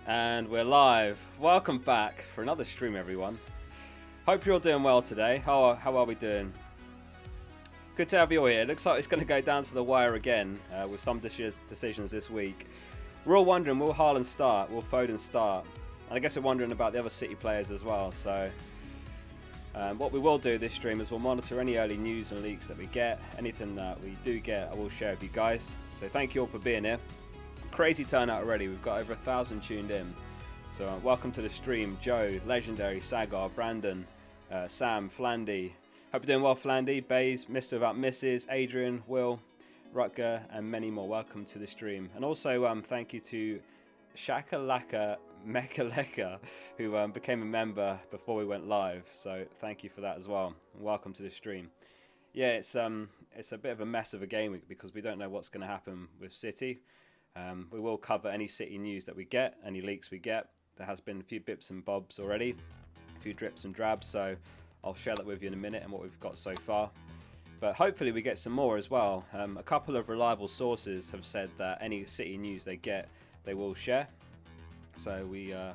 And we're live. Welcome back for another stream, everyone. Hope you're all doing well today. How are we doing? Good to have you all here. It looks like it's going to go down to the wire again with some decisions this week. We're all wondering, will Haaland start? Will Foden start? And I guess we're wondering about the other City players as well. So what we will do this stream is we'll monitor any early news and leaks that we get. Anything that we do get, I will share with you guys. So thank you all for being here. Crazy turnout already. We've got over 1,000 tuned in. So welcome to the stream. Joe, Legendary, Sagar, Brandon, Sam, Flandy. Hope you're doing well, Flandy, Bays, Mr. Without Mrs, Adrian, Will, Rutger, and many more. Welcome to the stream. And also thank you to Shakalaka Mekaleka, who became a member before we went live. So thank you for that as well. And welcome to the stream. Yeah, it's a bit of a mess of a game week because we don't know what's going to happen with City. We will cover any City news that we get, any leaks we get. There has been a few bips and bobs already, a few drips and drabs, so I'll share that with you in a minute and what we've got so far. But hopefully we get some more as well. A couple of reliable sources have said that any City news they get, they will share. So we'll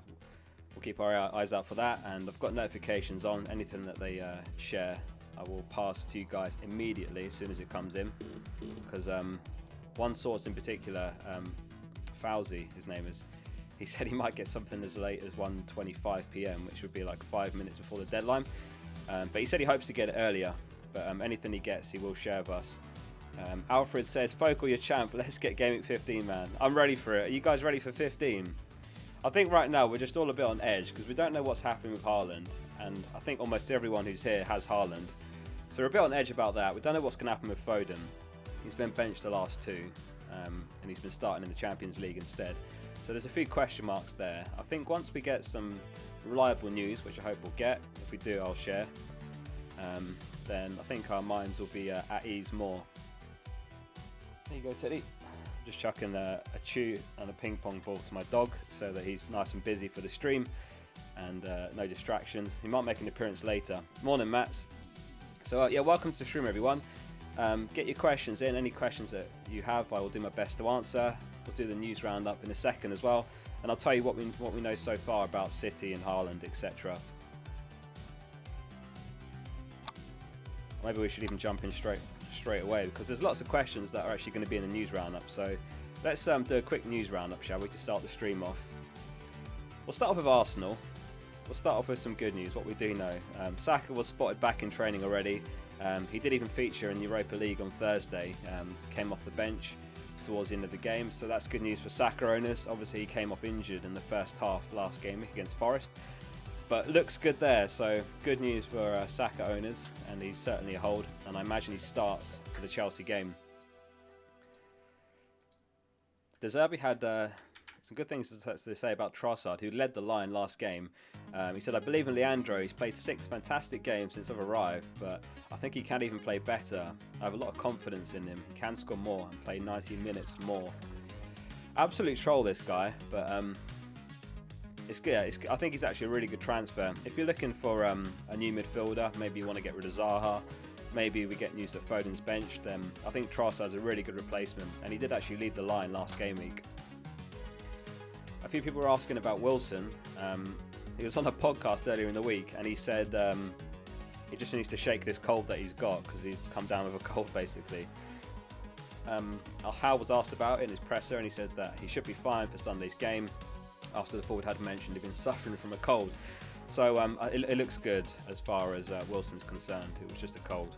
keep our eyes out for that, and I've got notifications on. Anything that they share, I will pass to you guys immediately as soon as it comes in, because one source in particular, Fauzi, his name is, he said he might get something as late as 1:25 PM, which would be like 5 minutes before the deadline. But he said he hopes to get it earlier. But anything he gets, he will share with us. Alfred says, Focal, your champ. Let's get Gameweek 15, man. I'm ready for it. Are you guys ready for 15? I think right now we're just all a bit on edge because we don't know what's happening with Haaland. And I think almost everyone who's here has Haaland. So we're a bit on edge about that. We don't know what's going to happen with Foden. He's been benched the last two. and he's been starting in the Champions League instead. So there's a few question marks there. I think once we get some reliable news, which I hope we'll get, if we do I'll share, then I think our minds will be at ease more. There you go, Teddy. Just chucking a chew and a ping pong ball to my dog so that he's nice and busy for the stream and no distractions. He might make an appearance later. Morning, Mats. So yeah, welcome to the stream, everyone. Get your questions in. Any questions that you have, I will do my best to answer. We'll do the news roundup in a second as well, and I'll tell you what we know so far about City and Haaland, etc. Maybe we should even jump in straight away, because there's lots of questions that are actually going to be in the news roundup. So let's do a quick news roundup, shall we, to start the stream off. We'll start off with Arsenal. We'll start off with some good news, what we do know. Saka was spotted back in training already. He did even feature in Europa League on Thursday, came off the bench towards the end of the game, so that's good news for Saka owners. Obviously he came off injured in the first half last game against Forest, but looks good there, so good news for Saka owners, and he's certainly a hold, and I imagine he starts for the Chelsea game. De Zerbi had some good things to say about Trossard, who led the line last game. He said, "I believe in Leandro. He's played 6 fantastic games since I've arrived, but I think he can even play better. I have a lot of confidence in him. He can score more and play 90 minutes more." Absolute troll, this guy, but it's good. I think he's actually a really good transfer. If you're looking for a new midfielder, maybe you want to get rid of Zaha, maybe we get news that Foden's benched, then I think Trossard's a really good replacement, and he did actually lead the line last game week. A few people were asking about Wilson. He was on a podcast earlier in the week, and he said he just needs to shake this cold that he's got, because he's come down with a cold basically. Hal was asked about it in his presser, and he said that he should be fine for Sunday's game, after the forward had mentioned he'd been suffering from a cold. So it looks good as far as Wilson's concerned. It was just a cold.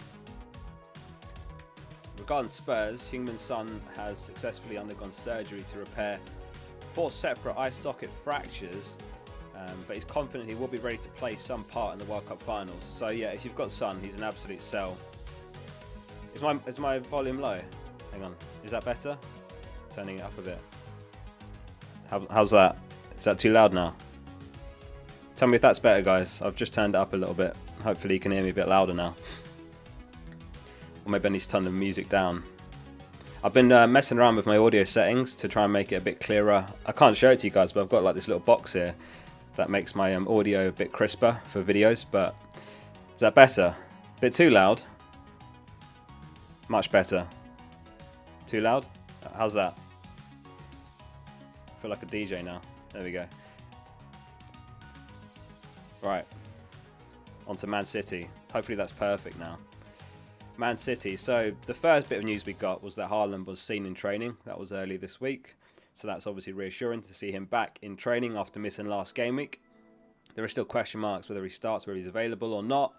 Regarding Spurs, Heung-min Son has successfully undergone surgery to repair 4 separate eye socket fractures, but he's confident he will be ready to play some part in the World Cup finals. So yeah, if you've got Son, he's an absolute sell. Is my volume low? Hang on, is that better? Turning it up a bit. How's that? Is that too loud now? Tell me if that's better, guys. I've just turned it up a little bit. Hopefully you can hear me a bit louder now. Or maybe I need to turn the music down. I've been messing around with my audio settings to try and make it a bit clearer. I can't show it to you guys, but I've got like this little box here that makes my audio a bit crisper for videos. But is that better? A bit too loud? Much better. Too loud? How's that? I feel like a DJ now. There we go. Right. On to Man City. Hopefully that's perfect now. Man City. So the first bit of news we got was that Haaland was seen in training. That was early this week. So that's obviously reassuring to see him back in training after missing last game week. There are still question marks whether he starts, whether he's available or not.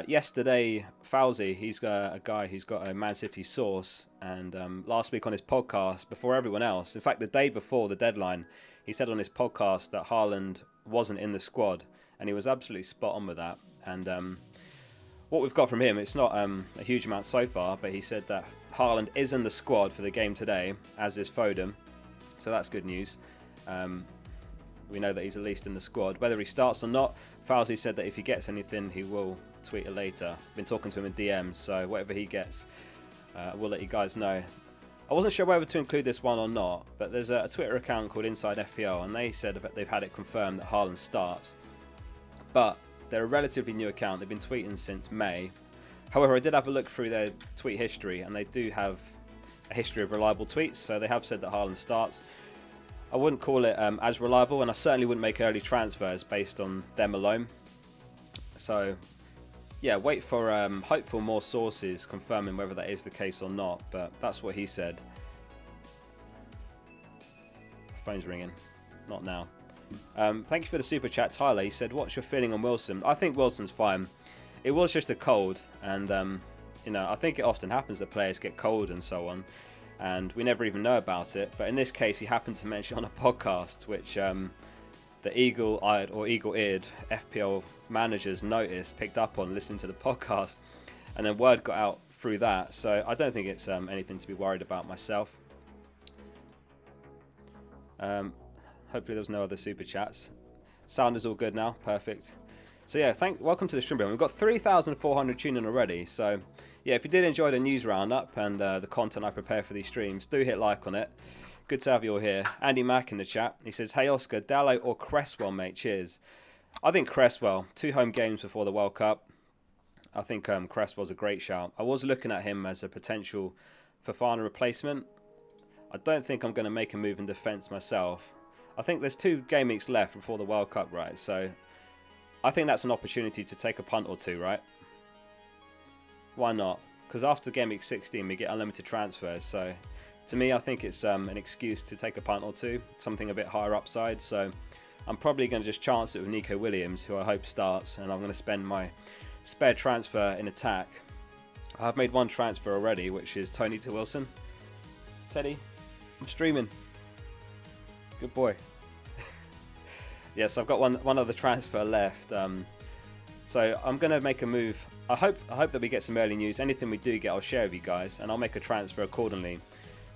Yesterday, Fauzi, he's a guy who's got a Man City source, and last week on his podcast, before everyone else, in fact the day before the deadline, he said on his podcast that Haaland wasn't in the squad, and he was absolutely spot on with that. And what we've got from him, it's not a huge amount so far, but he said that Haaland is in the squad for the game today, as is Foden, so that's good news. We know that he's at least in the squad. Whether he starts or not, Fauzi said that if he gets anything, he will tweet it later. Been talking to him in DMs, so whatever he gets, we'll let you guys know. I wasn't sure whether to include this one or not, but there's a Twitter account called Inside FPL, and they said that they've had it confirmed that Haaland starts. But they're a relatively new account. They've been tweeting since May. However, I did have a look through their tweet history, and they do have a history of reliable tweets, so they have said that Haaland starts. I wouldn't call it as reliable, and I certainly wouldn't make early transfers based on them alone. So yeah, wait for hope for more sources confirming whether that is the case or not, but that's what he said. Phone's ringing. Not now. Thank you for the super chat, Tyler. He said, "What's your feeling on Wilson?" I think Wilson's fine. It was just a cold, and you know, I think it often happens that players get cold and so on, and we never even know about it. But in this case, he happened to mention on a podcast, which the eagle-eyed or eagle-eared FPL managers noticed, picked up on, listening to the podcast, and then word got out through that. So I don't think it's anything to be worried about myself. Hopefully there's no other super chats. Sound is all good now. Perfect. So yeah, welcome to the stream. We've got 3,400 tuning already. So yeah, if you did enjoy the news roundup and the content I prepare for these streams, do hit like on it. Good to have you all here. Andy Mack in the chat. He says, "Hey Oscar, Dallo or Cresswell, mate? Cheers." I think Cresswell. 2 home games before the World Cup. I think Cresswell's a great shout. I was looking at him as a potential Fofana replacement. I don't think I'm going to make a move in defence myself. I think there's 2 game weeks left before the World Cup, right? So I think that's an opportunity to take a punt or 2, right? Why not? Because after game week 16, we get unlimited transfers. So to me, I think it's an excuse to take a punt or 2, something a bit higher upside. So I'm probably going to just chance it with Nico Williams, who I hope starts, and I'm going to spend my spare transfer in attack. I've made 1 transfer already, which is Tony to Wilson. Teddy, I'm streaming. Good boy. Yes, I've got one other transfer left. So I'm going to make a move. I hope that we get some early news. Anything we do get, I'll share with you guys, and I'll make a transfer accordingly.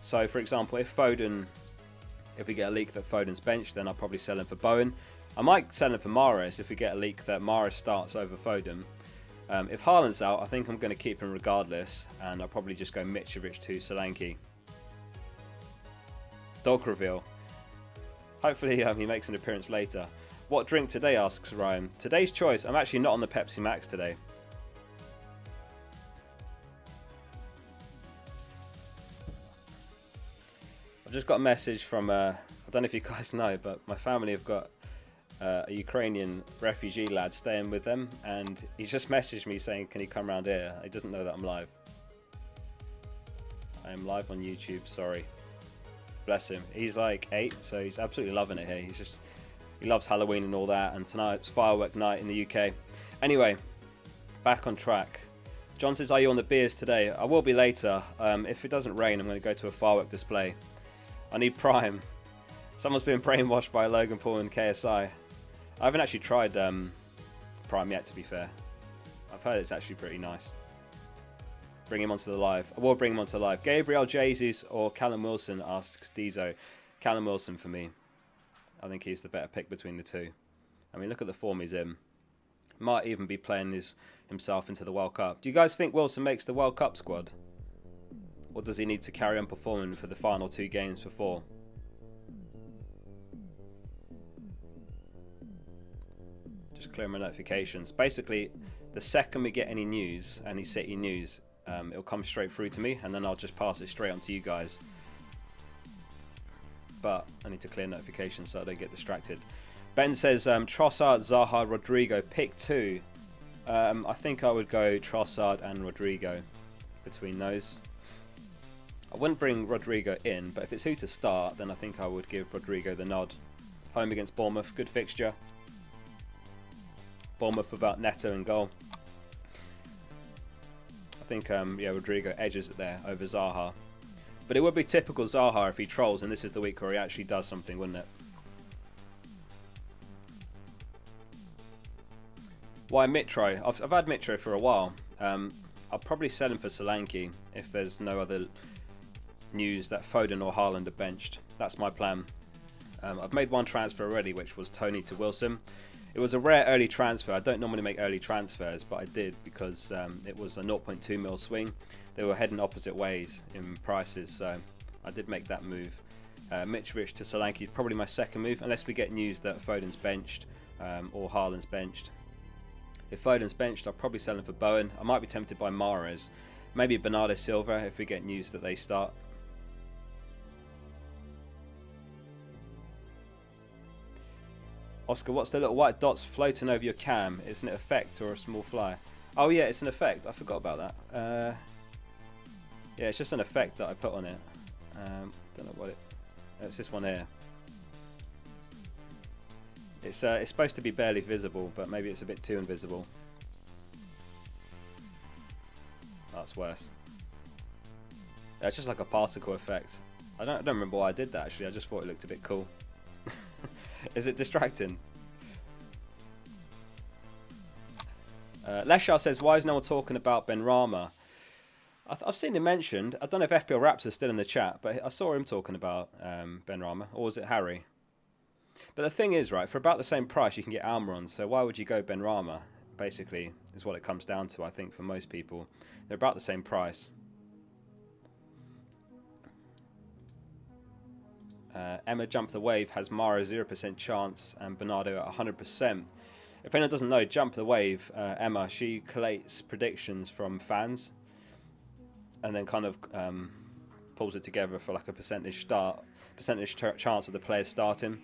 So, for example, if we get a leak that Foden's benched, then I'll probably sell him for Bowen. I might sell him for Mahrez if we get a leak that Mahrez starts over Foden. If Haaland's out, I think I'm going to keep him regardless, and I'll probably just go Mitrovic to Solanke. Dog reveal. Hopefully he makes an appearance later. What drink today, asks Ryan. Today's choice, I'm actually not on the Pepsi Max today. I've just got a message from, I don't know if you guys know, but my family have got a Ukrainian refugee lad staying with them, and he's just messaged me saying, can he come around here? He doesn't know that I'm live. I am live on YouTube, sorry. Bless him. He's like 8, so he's absolutely loving it here. He loves Halloween and all that, and tonight's firework night in the UK. Anyway, back on track. John says, are you on the beers today? I will be later. If it doesn't rain, I'm going to go to a firework display. I need Prime. Someone's been brainwashed by Logan Paul and KSI. I haven't actually tried Prime yet, to be fair. I've heard it's actually pretty nice. Bring him onto the live. I will bring him onto the live. Gabriel Jesus or Callum Wilson, asks Dizo. Callum Wilson for me. I think he's the better pick between the 2. I mean, look at the form he's in. Might even be playing himself into the World Cup. Do you guys think Wilson makes the World Cup squad? Or does he need to carry on performing for the final 2 games before? Just clear my notifications. Basically, the second we get any news, any City news, it'll come straight through to me, and then I'll just pass it straight on to you guys. But I need to clear notifications so I don't get distracted. Ben says, Trossard, Zaha, Rodrigo, pick 2. I think I would go Trossard and Rodrigo between those. I wouldn't bring Rodrigo in, but if it's who to start, then I think I would give Rodrigo the nod. Home against Bournemouth, good fixture. Bournemouth without Neto in goal. I think yeah, Rodrigo edges it there over Zaha. But it would be typical Zaha if he trolls, and this is the week where he actually does something, wouldn't it? Why Mitro? I've had Mitro for a while. I'll probably sell him for Solanke if there's no other news that Foden or Haaland are benched. That's my plan. I've made 1 transfer already, which was Tony to Wilson. It was a rare early transfer. I don't normally make early transfers, but I did because it was a 0.2 mil swing. They were heading opposite ways in prices, so I did make that move. Mitrovic to Solanke is probably my second move, unless we get news that Foden's benched or Haaland's benched. If Foden's benched, I'll probably sell him for Bowen. I might be tempted by Mahrez. Maybe Bernardo Silva if we get news that they start. Oscar, what's the little white dots floating over your cam? It's an effect or a small fly? Oh yeah, it's an effect. I forgot about that. Yeah, it's just an effect that I put on it. Don't know what it... It's this one here. It's supposed to be barely visible, but maybe it's a bit too invisible. That's worse. Yeah, it's just like a particle effect. I don't remember why I did that actually. I just thought it looked a bit cool. Is it distracting? Leshar says, why is no one talking about Benrahma? I've seen him mentioned. I don't know if FPL Raps are still in the chat, but I saw him talking about Benrahma, or was it Harry? But the thing is, right, for about the same price, you can get Almiron, so why would you go Benrahma? Basically, is what it comes down to, I think, for most people. They're about the same price. Emma Jump the Wave has Mara 0% chance and Bernardo at 100%. If anyone doesn't know, Jump the Wave, Emma, she collates predictions from fans and then kind of pulls it together for like a percentage chance of the players starting.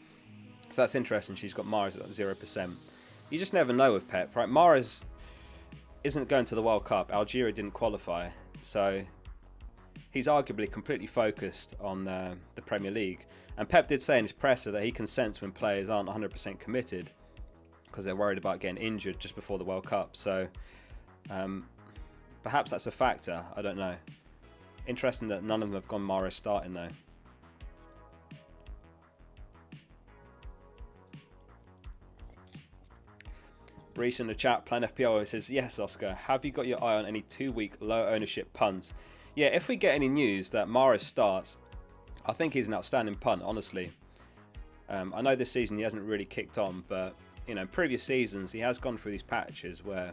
So that's interesting. She's got Mara at 0%. You just never know with Pep, right? Mara isn't going to the World Cup. Algeria didn't qualify, so he's arguably completely focused on the Premier League. And Pep did say in his presser that he can sense when players aren't 100% committed because they're worried about getting injured just before the World Cup. So perhaps that's a factor. I don't know. Interesting that none of them have gone Mara starting though. Reese in the chat, Plan FPL says, yes, Oscar, have you got your eye on any 2-week low ownership punts? Yeah, if we get any news that Mahrez starts, I think he's an outstanding punt, honestly. I know this season he hasn't really kicked on, but you know, in previous seasons he has gone through these patches where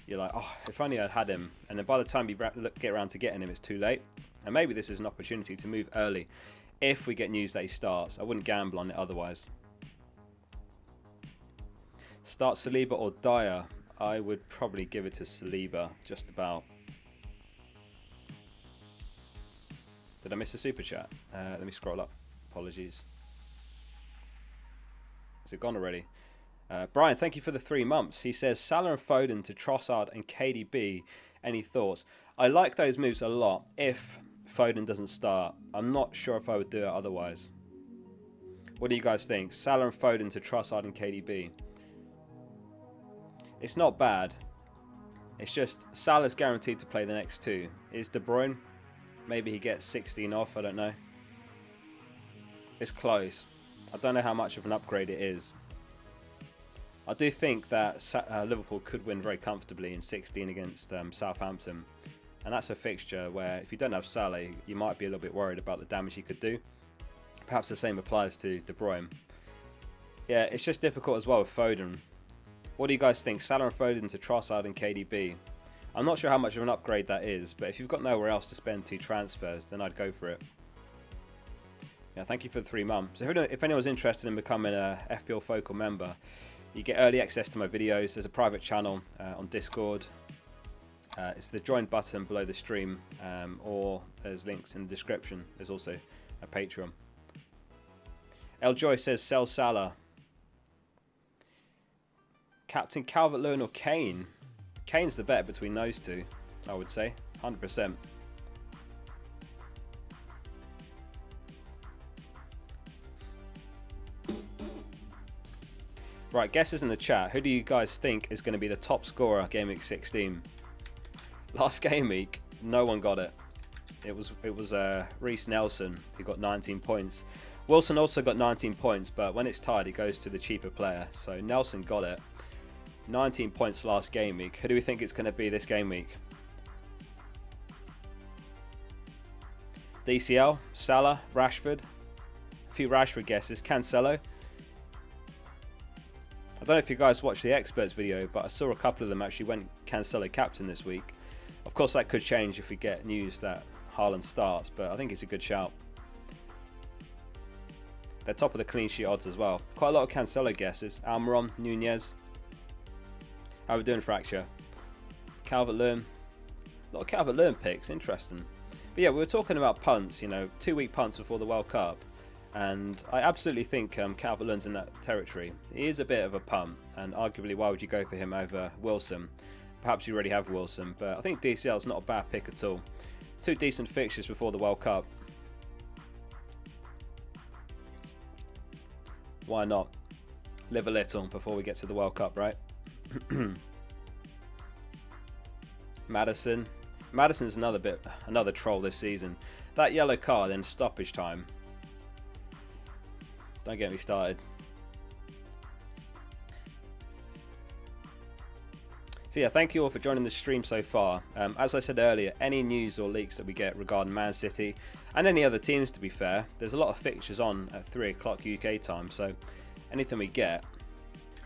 you're like, oh, if only I'd had him. And then by the time you get around to getting him, it's too late. And maybe this is an opportunity to move early. If we get news that he starts, I wouldn't gamble on it otherwise. Start Saliba or Dyer? I would probably give it to Saliba, just about. Did I miss a super chat? Let me scroll up. Apologies. Is it gone already? Brian, thank you for the 3 months. He says Salah and Foden to Trossard and KDB. Any thoughts? I like those moves a lot if Foden doesn't start. I'm not sure if I would do it otherwise. What do you guys think? Salah and Foden to Trossard and KDB. It's not bad. It's just Salah's guaranteed to play the next 2. Is De Bruyne? Maybe he gets 16 off. I don't know. It's close. I don't know how much of an upgrade it is. I do think that Liverpool could win very comfortably in 16 against Southampton. And that's a fixture where if you don't have Salah, you might be a little bit worried about the damage he could do. Perhaps the same applies to De Bruyne. Yeah, it's just difficult as well with Foden. What do you guys think? Salah and Foden to Trossard and KDB. I'm not sure how much of an upgrade that is, but if you've got nowhere else to spend 2 transfers, then I'd go for it. Yeah, thank you for the 3 months. If anyone's interested in becoming a fplfocal member, you get early access to my videos. There's a private channel on Discord. It's the join button below the stream, or there's links in the description. There's also a Patreon. El Joy says sell Salah. Captain Calvert-Lewin or Kane? Kane's the bet between those two, I would say, 100%. Right, guesses in the chat. Who do you guys think is going to be the top scorer Gameweek 16? Last game week, no one got it. It was Reece Nelson who got 19 points. Wilson also got 19 points, but when it's tied, it goes to the cheaper player. So Nelson got it. 19 points last game week. Who do we think it's going to be this game week? DCL, Salah, Rashford. A few Rashford guesses. Cancelo. I don't know if you guys watched the experts video, but I saw a couple of them actually went Cancelo captain this week. Of course, that could change if we get news that Haaland starts, but I think it's a good shout. They're top of the clean sheet odds as well. Quite a lot of Cancelo guesses. Almiron, Nunez. How are we doing, Fracture? Calvert-Lewin. A lot of Calvert-Lewin picks. Interesting. But yeah, we were talking about punts, you know, 2-week punts before the World Cup. And I absolutely think Calvert-Lewin's in that territory. He is a bit of a punt, and arguably why would you go for him over Wilson? Perhaps you already have Wilson, but I think DCL's not a bad pick at all. 2 decent fixtures before the World Cup. Why not? Live a little before we get to the World Cup, right? Madison's another troll this season. That yellow card in stoppage time. Don't get me started. So yeah, thank you all for joining the stream so far. As I said earlier, any news or leaks that we get regarding Man City and any other teams, to be fair, there's a lot of fixtures on at 3 o'clock UK time. So anything we get,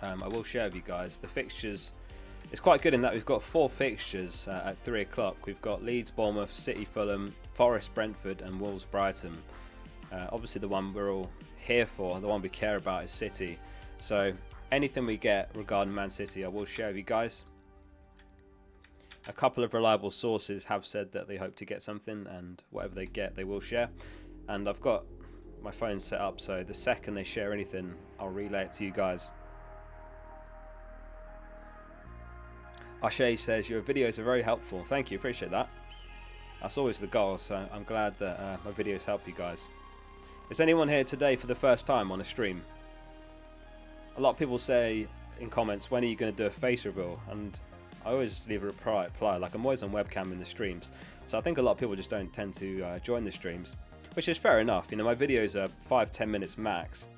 I will share with you guys. The fixtures, it's quite good in that we've got 4 fixtures at 3 o'clock. We've got Leeds, Bournemouth, City, Fulham, Forest, Brentford and Wolves, Brighton. Obviously the one we're all here for, the one we care about is City. So anything we get regarding Man City, I will share with you guys. A couple of reliable sources have said that they hope to get something, and whatever they get, they will share. And I've got my phone set up, so the second they share anything, I'll relay it to you guys. José says, your videos are very helpful. Thank you, appreciate that. That's always the goal, so I'm glad that my videos help you guys. Is anyone here today for the first time on a stream? A lot of people say in comments, when are you going to do a face reveal? And I always just leave a reply, like I'm always on webcam in the streams. So I think a lot of people just don't tend to join the streams, which is fair enough. You know, my videos are 5-10 minutes max.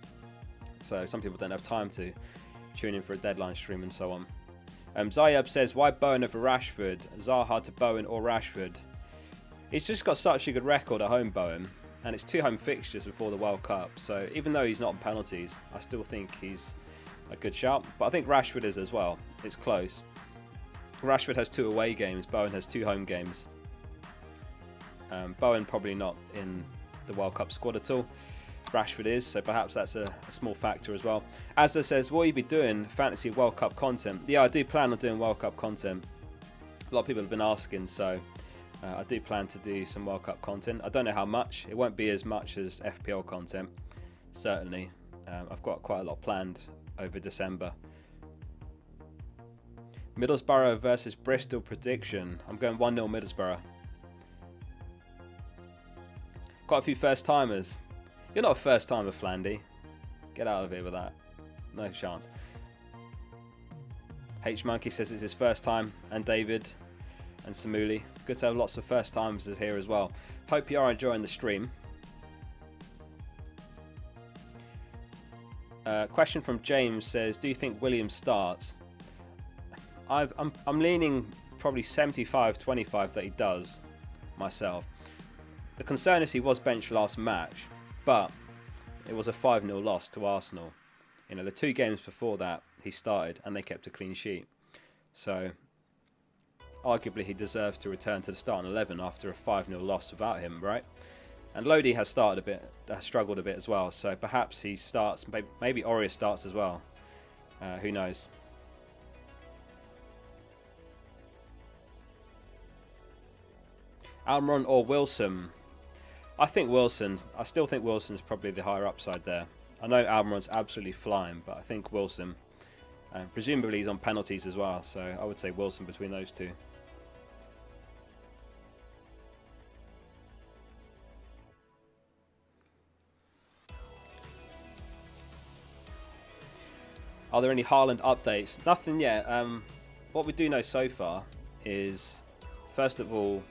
So some people don't have time to tune in for a deadline stream and so on. Zayab says, why Bowen over Rashford? Zaha to Bowen or Rashford? He's just got such a good record at home, Bowen. And it's 2 home fixtures before the World Cup. So even though he's not on penalties, I still think he's a good shout. But I think Rashford is as well. It's close. Rashford has 2 away games, Bowen has 2 home games. Bowen probably not in the World Cup squad at all. Rashford is, so perhaps that's a small factor as well. Asda says, what will you be doing fantasy World Cup content? Yeah, I do plan on doing World Cup content. A lot of people have been asking, so I do plan to do some World Cup content. I don't know how much. It won't be as much as FPL content, certainly. I've got quite a lot planned over December. Middlesbrough versus Bristol prediction. I'm going 1-0 Middlesbrough. Quite a few first timers. You're not a first timer, Flandy. Get out of here with that. No chance. H Monkey says it's his first time, and David and Samuli. Good to have lots of first timers here as well. Hope you are enjoying the stream. Question from James says, do you think Williams starts? I'm leaning probably 75-25 that he does myself. The concern is he was benched last match, but it was a 5-0 loss to Arsenal. You know, the 2 games before that he started and they kept a clean sheet. So arguably he deserves to return to the starting 11 after a 5-0 loss without him, right? And Lodi has started a bit, struggled a bit as well. So perhaps he starts, maybe Aurier starts as well. Who knows? Almiron or Wilson? I still think Wilson's probably the higher upside there. I know Almiron's absolutely flying, but I think Wilson, presumably he's on penalties as well, so I would say Wilson between those 2. Are there any Haaland updates? Nothing yet. What we do know so far is, first of all,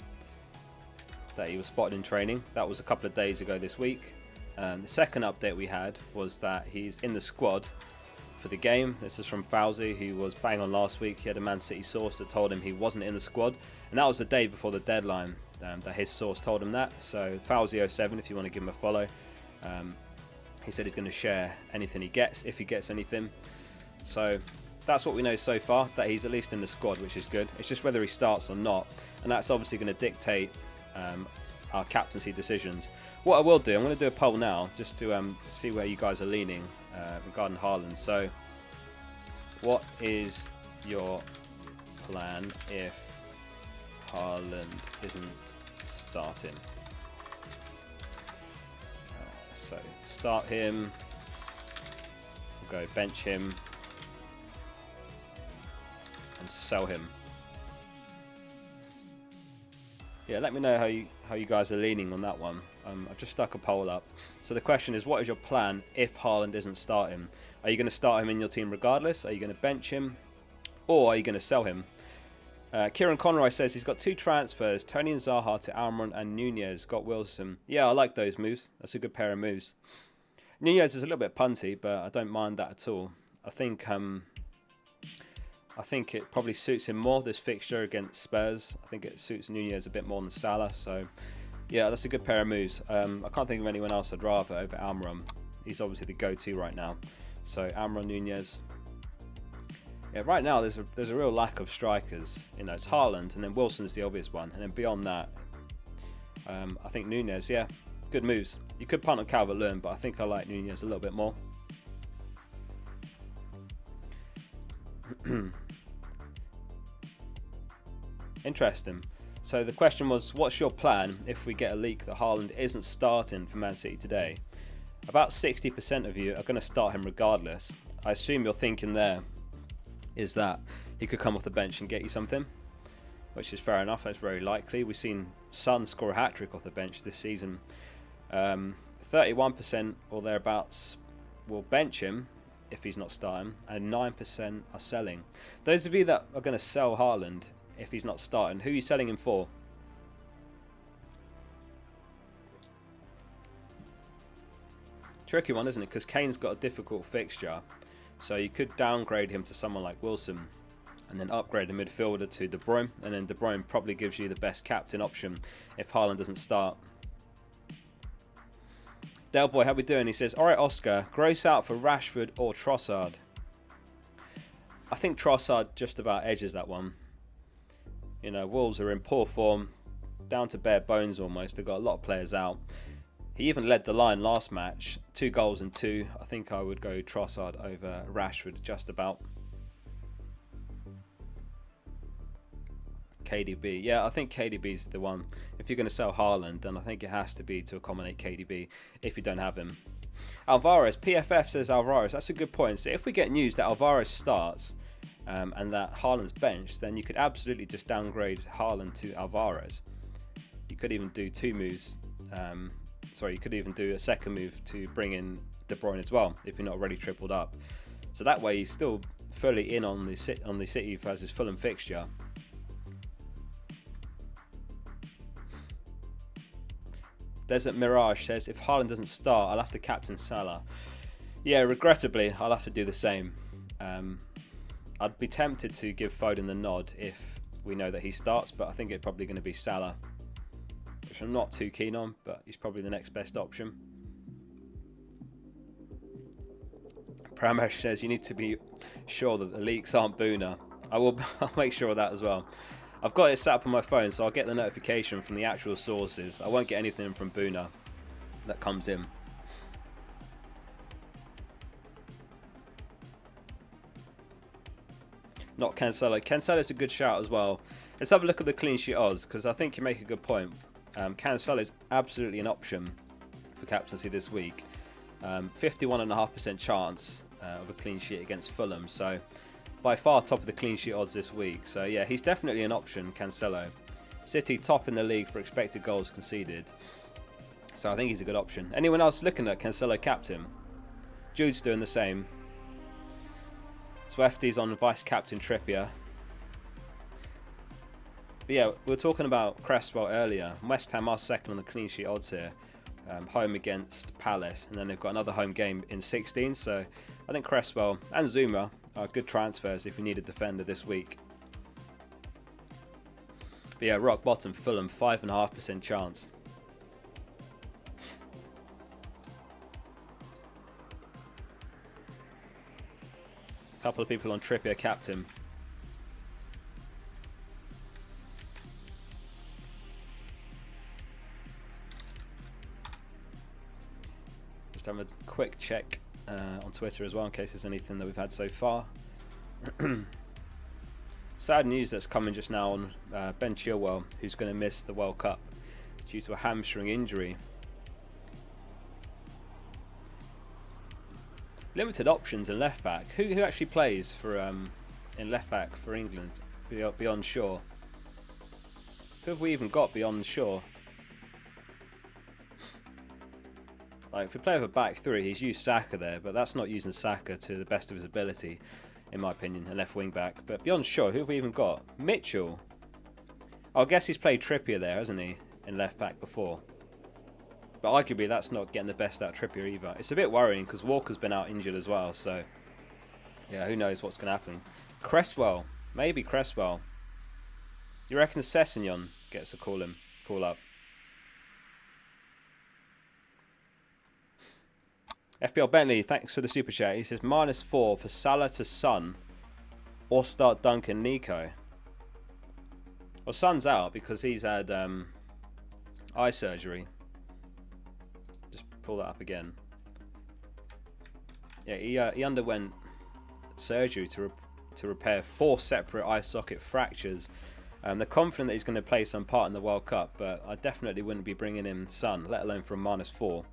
that he was spotted in training. That was a couple of days ago this week. The second update we had was that he's in the squad for the game. This is from Fauzi, who was bang on last week. He had a Man City source that told him he wasn't in the squad, and that was the day before the deadline that his source told him that. So Fauzi07, if you want to give him a follow, he said he's going to share anything he gets, if he gets anything. So that's what we know so far, that he's at least in the squad, which is good. It's just whether he starts or not, and that's obviously going to dictate our captaincy decisions. What I will do, I'm going to do a poll now just to see where you guys are leaning regarding Haaland. So what is your plan if Haaland isn't starting? So start him, we'll go bench him and sell him. Yeah, let me know how you guys are leaning on that one. I've just stuck a poll up. So the question is, what is your plan if Haaland isn't starting? Are you going to start him in your team regardless? Are you going to bench him? Or are you going to sell him? Kieran Conroy says he's got 2 transfers. Tony and Zaha to Almiron and Nunez. Got Wilson. Yeah, I like those moves. That's a good pair of moves. Nunez is a little bit punty, but I don't mind that at all. I think I think it probably suits him more, this fixture against Spurs. I think it suits Nunez a bit more than Salah. So, yeah, that's a good pair of moves. I can't think of anyone else I'd rather over Almiron. He's obviously the go-to right now. So, Almiron, Nunez. Yeah, right now there's a real lack of strikers. You know, it's Haaland and then Wilson's the obvious one. And then beyond that, I think Nunez, yeah, good moves. You could punt on Calvert-Lewin, but I think I like Nunez a little bit more. Interesting. So the question was, what's your plan if we get a leak that Haaland isn't starting for Man City today? About 60% of you are going to start him regardless. I assume you're thinking there is that he could come off the bench and get you something, which is fair enough. That's very likely. We've seen Son score a hat-trick off the bench this season. 31% or thereabouts will bench him if he's not starting, and 9% are selling. Those of you that are going to sell Haaland if he's not starting, who are you selling him for? Tricky one, isn't it? Because Kane's got a difficult fixture, so you could downgrade him to someone like Wilson and then upgrade the midfielder to De Bruyne, and then De Bruyne probably gives you the best captain option if Haaland doesn't start. Del Boy, how we doing? He says, alright Oscar, gross out for Rashford or Trossard? I think Trossard just about edges that one. You know, Wolves are in poor form, down to bare bones almost. They've got a lot of players out. He even led the line last match, 2 goals and 2. I think I would go Trossard over Rashford just about. KDB, yeah, I think KDB's the one. If you're going to sell Haaland, then I think it has to be to accommodate KDB if you don't have him. Alvarez, PFF says Alvarez. That's a good point. So if we get news that Alvarez starts and that Haaland's benched, then you could absolutely just downgrade Haaland to Alvarez. You could even do 2 moves. You could even do a second move to bring in De Bruyne as well if you're not already tripled up. So that way he's still fully in on the City versus Fulham fixture. Desert Mirage says, if Haaland doesn't start, I'll have to captain Salah. Yeah, regrettably, I'll have to do the same. I'd be tempted to give Foden the nod if we know that he starts, but I think it's probably going to be Salah, which I'm not too keen on, but he's probably the next best option. Pramesh says, you need to be sure that the leaks aren't Boona. I'll make sure of that as well. I've got it set up on my phone, so I'll get the notification from the actual sources. I won't get anything from Boona that comes in. Not Cancelo. Cancelo's a good shout as well. Let's have a look at the clean sheet odds, because I think you make a good point. Cancelo is absolutely an option for captaincy this week. 51.5% chance of a clean sheet against Fulham. So by far top of the clean sheet odds this week. So yeah, he's definitely an option, Cancelo. City top in the league for expected goals conceded. So I think he's a good option. Anyone else looking at Cancelo captain? Jude's doing the same. Swefty's on vice captain Trippier. But yeah, we were talking about Cresswell earlier. West Ham are second on the clean sheet odds here. Home against Palace, and then they've got another home game in 16. So I think Cresswell and Zuma are good transfers if you need a defender this week. But yeah, rock bottom Fulham, 5.5% chance. A couple of people on Trippier captain. Just have a quick check on Twitter as well in case there's anything that we've had so far. Sad news that's coming just now on Ben Chilwell, who's going to miss the World Cup due to a hamstring injury. Limited options in left back. Who actually plays for in left back for England beyond Shaw? Who have we even got beyond Shaw? Like, if we play with a back three, he's used Saka there, but that's not using Saka to the best of his ability, in my opinion, a left wing back. But beyond Shaw, who have we even got? Mitchell. I guess he's played Trippier there, hasn't he, in left back before? But arguably, that's not getting the best out of Trippier either. It's a bit worrying because Walker's been out injured as well, so yeah, who knows what's going to happen. Cresswell. Maybe Cresswell. You reckon Sessegnon gets a call up? FPL Bentley, thanks for the super chat. He says -4 for Salah to Son, or start Duncan Nico. Well, Son's out because he's had eye surgery. Just pull that up again. Yeah, he underwent surgery to repair 4 separate eye socket fractures. They're confident that he's going to play some part in the World Cup, but I definitely wouldn't be bringing him Son, let alone from -4.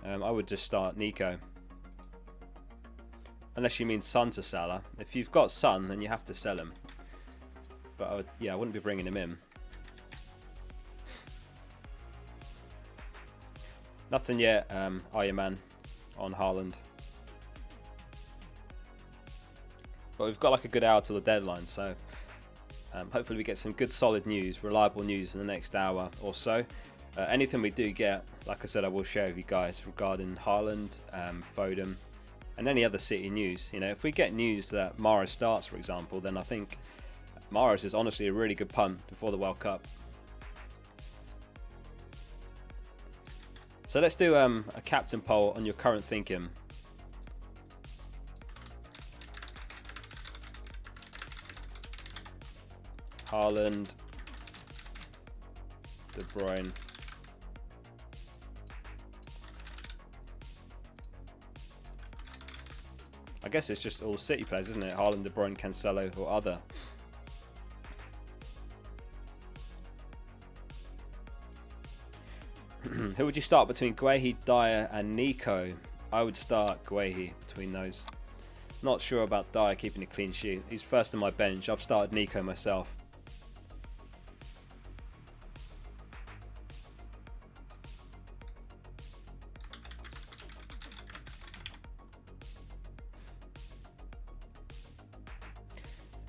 I would just start Nico. Unless you mean Son to Salah. If you've got Son, then you have to sell him. But I wouldn't be bringing him in. Nothing yet, Iron Man on Haaland. But we've got like a good hour till the deadline, so hopefully we get some good solid news, reliable news in the next hour or so. Anything we do get, like I said, I will share with you guys regarding Haaland, Foden, and any other City news. You know, if we get news that Mahrez starts, for example, then I think Mahrez is honestly a really good punt before the World Cup. So let's do a captain poll on your current thinking. Haaland, De Bruyne. I guess it's just all City players, isn't it? Haaland, De Bruyne, Cancelo, or other. Who would you start between Guehi, Dyer, and Nico? I would start Guehi between those. Not sure about Dyer keeping a clean sheet. He's first on my bench. I've started Nico myself.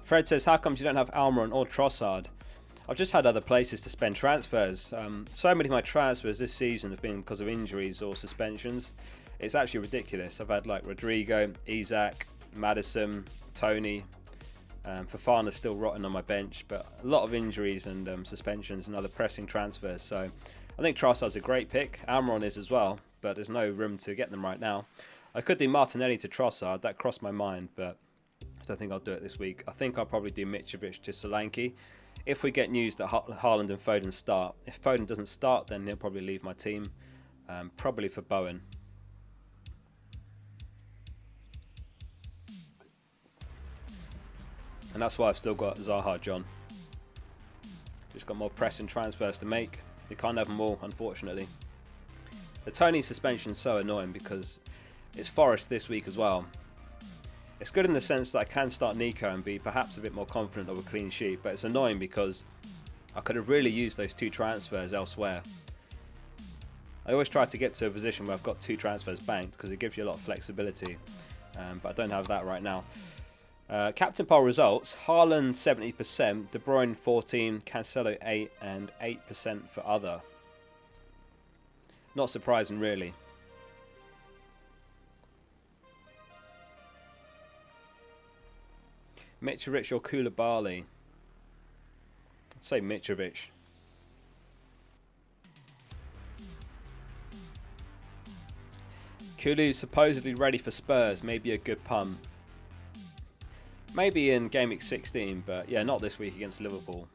Fred says, how comes you don't have Almiron or Trossard? I've just had other places to spend transfers. So many of my transfers this season have been because of injuries or suspensions. It's actually ridiculous. I've had like Rodrigo, Isak, Maddison, Tony. Fofana's still rotting on my bench, but a lot of injuries and suspensions and other pressing transfers. So I think Trossard's a great pick. Almiron is as well, but there's no room to get them right now. I could do Martinelli to Trossard. That crossed my mind, but I don't think I'll do it this week. I think I'll probably do Mitrovic to Solanke. If we get news that Haaland and Foden start. If Foden doesn't start, then he'll probably leave my team. Probably for Bowen. And that's why I've still got Zaha, John. Just got more pressing transfers to make. You can't have them all, unfortunately. The Tony suspension is so annoying because it's Forest this week as well. It's good in the sense that I can start Nico and be perhaps a bit more confident of a clean sheet, but it's annoying because I could have really used those 2 transfers elsewhere. I always try to get to a position where I've got 2 transfers banked because it gives you a lot of flexibility, but I don't have that right now. Captain poll results: Haaland 70%, De Bruyne 14%, Cancelo 8%, and 8% for other. Not surprising, really. Mitrovic or Koulibaly? I'd say Mitrovic. Kulu supposedly ready for Spurs. Maybe a good pun. Maybe in Gameweek 16, but yeah, not this week against Liverpool.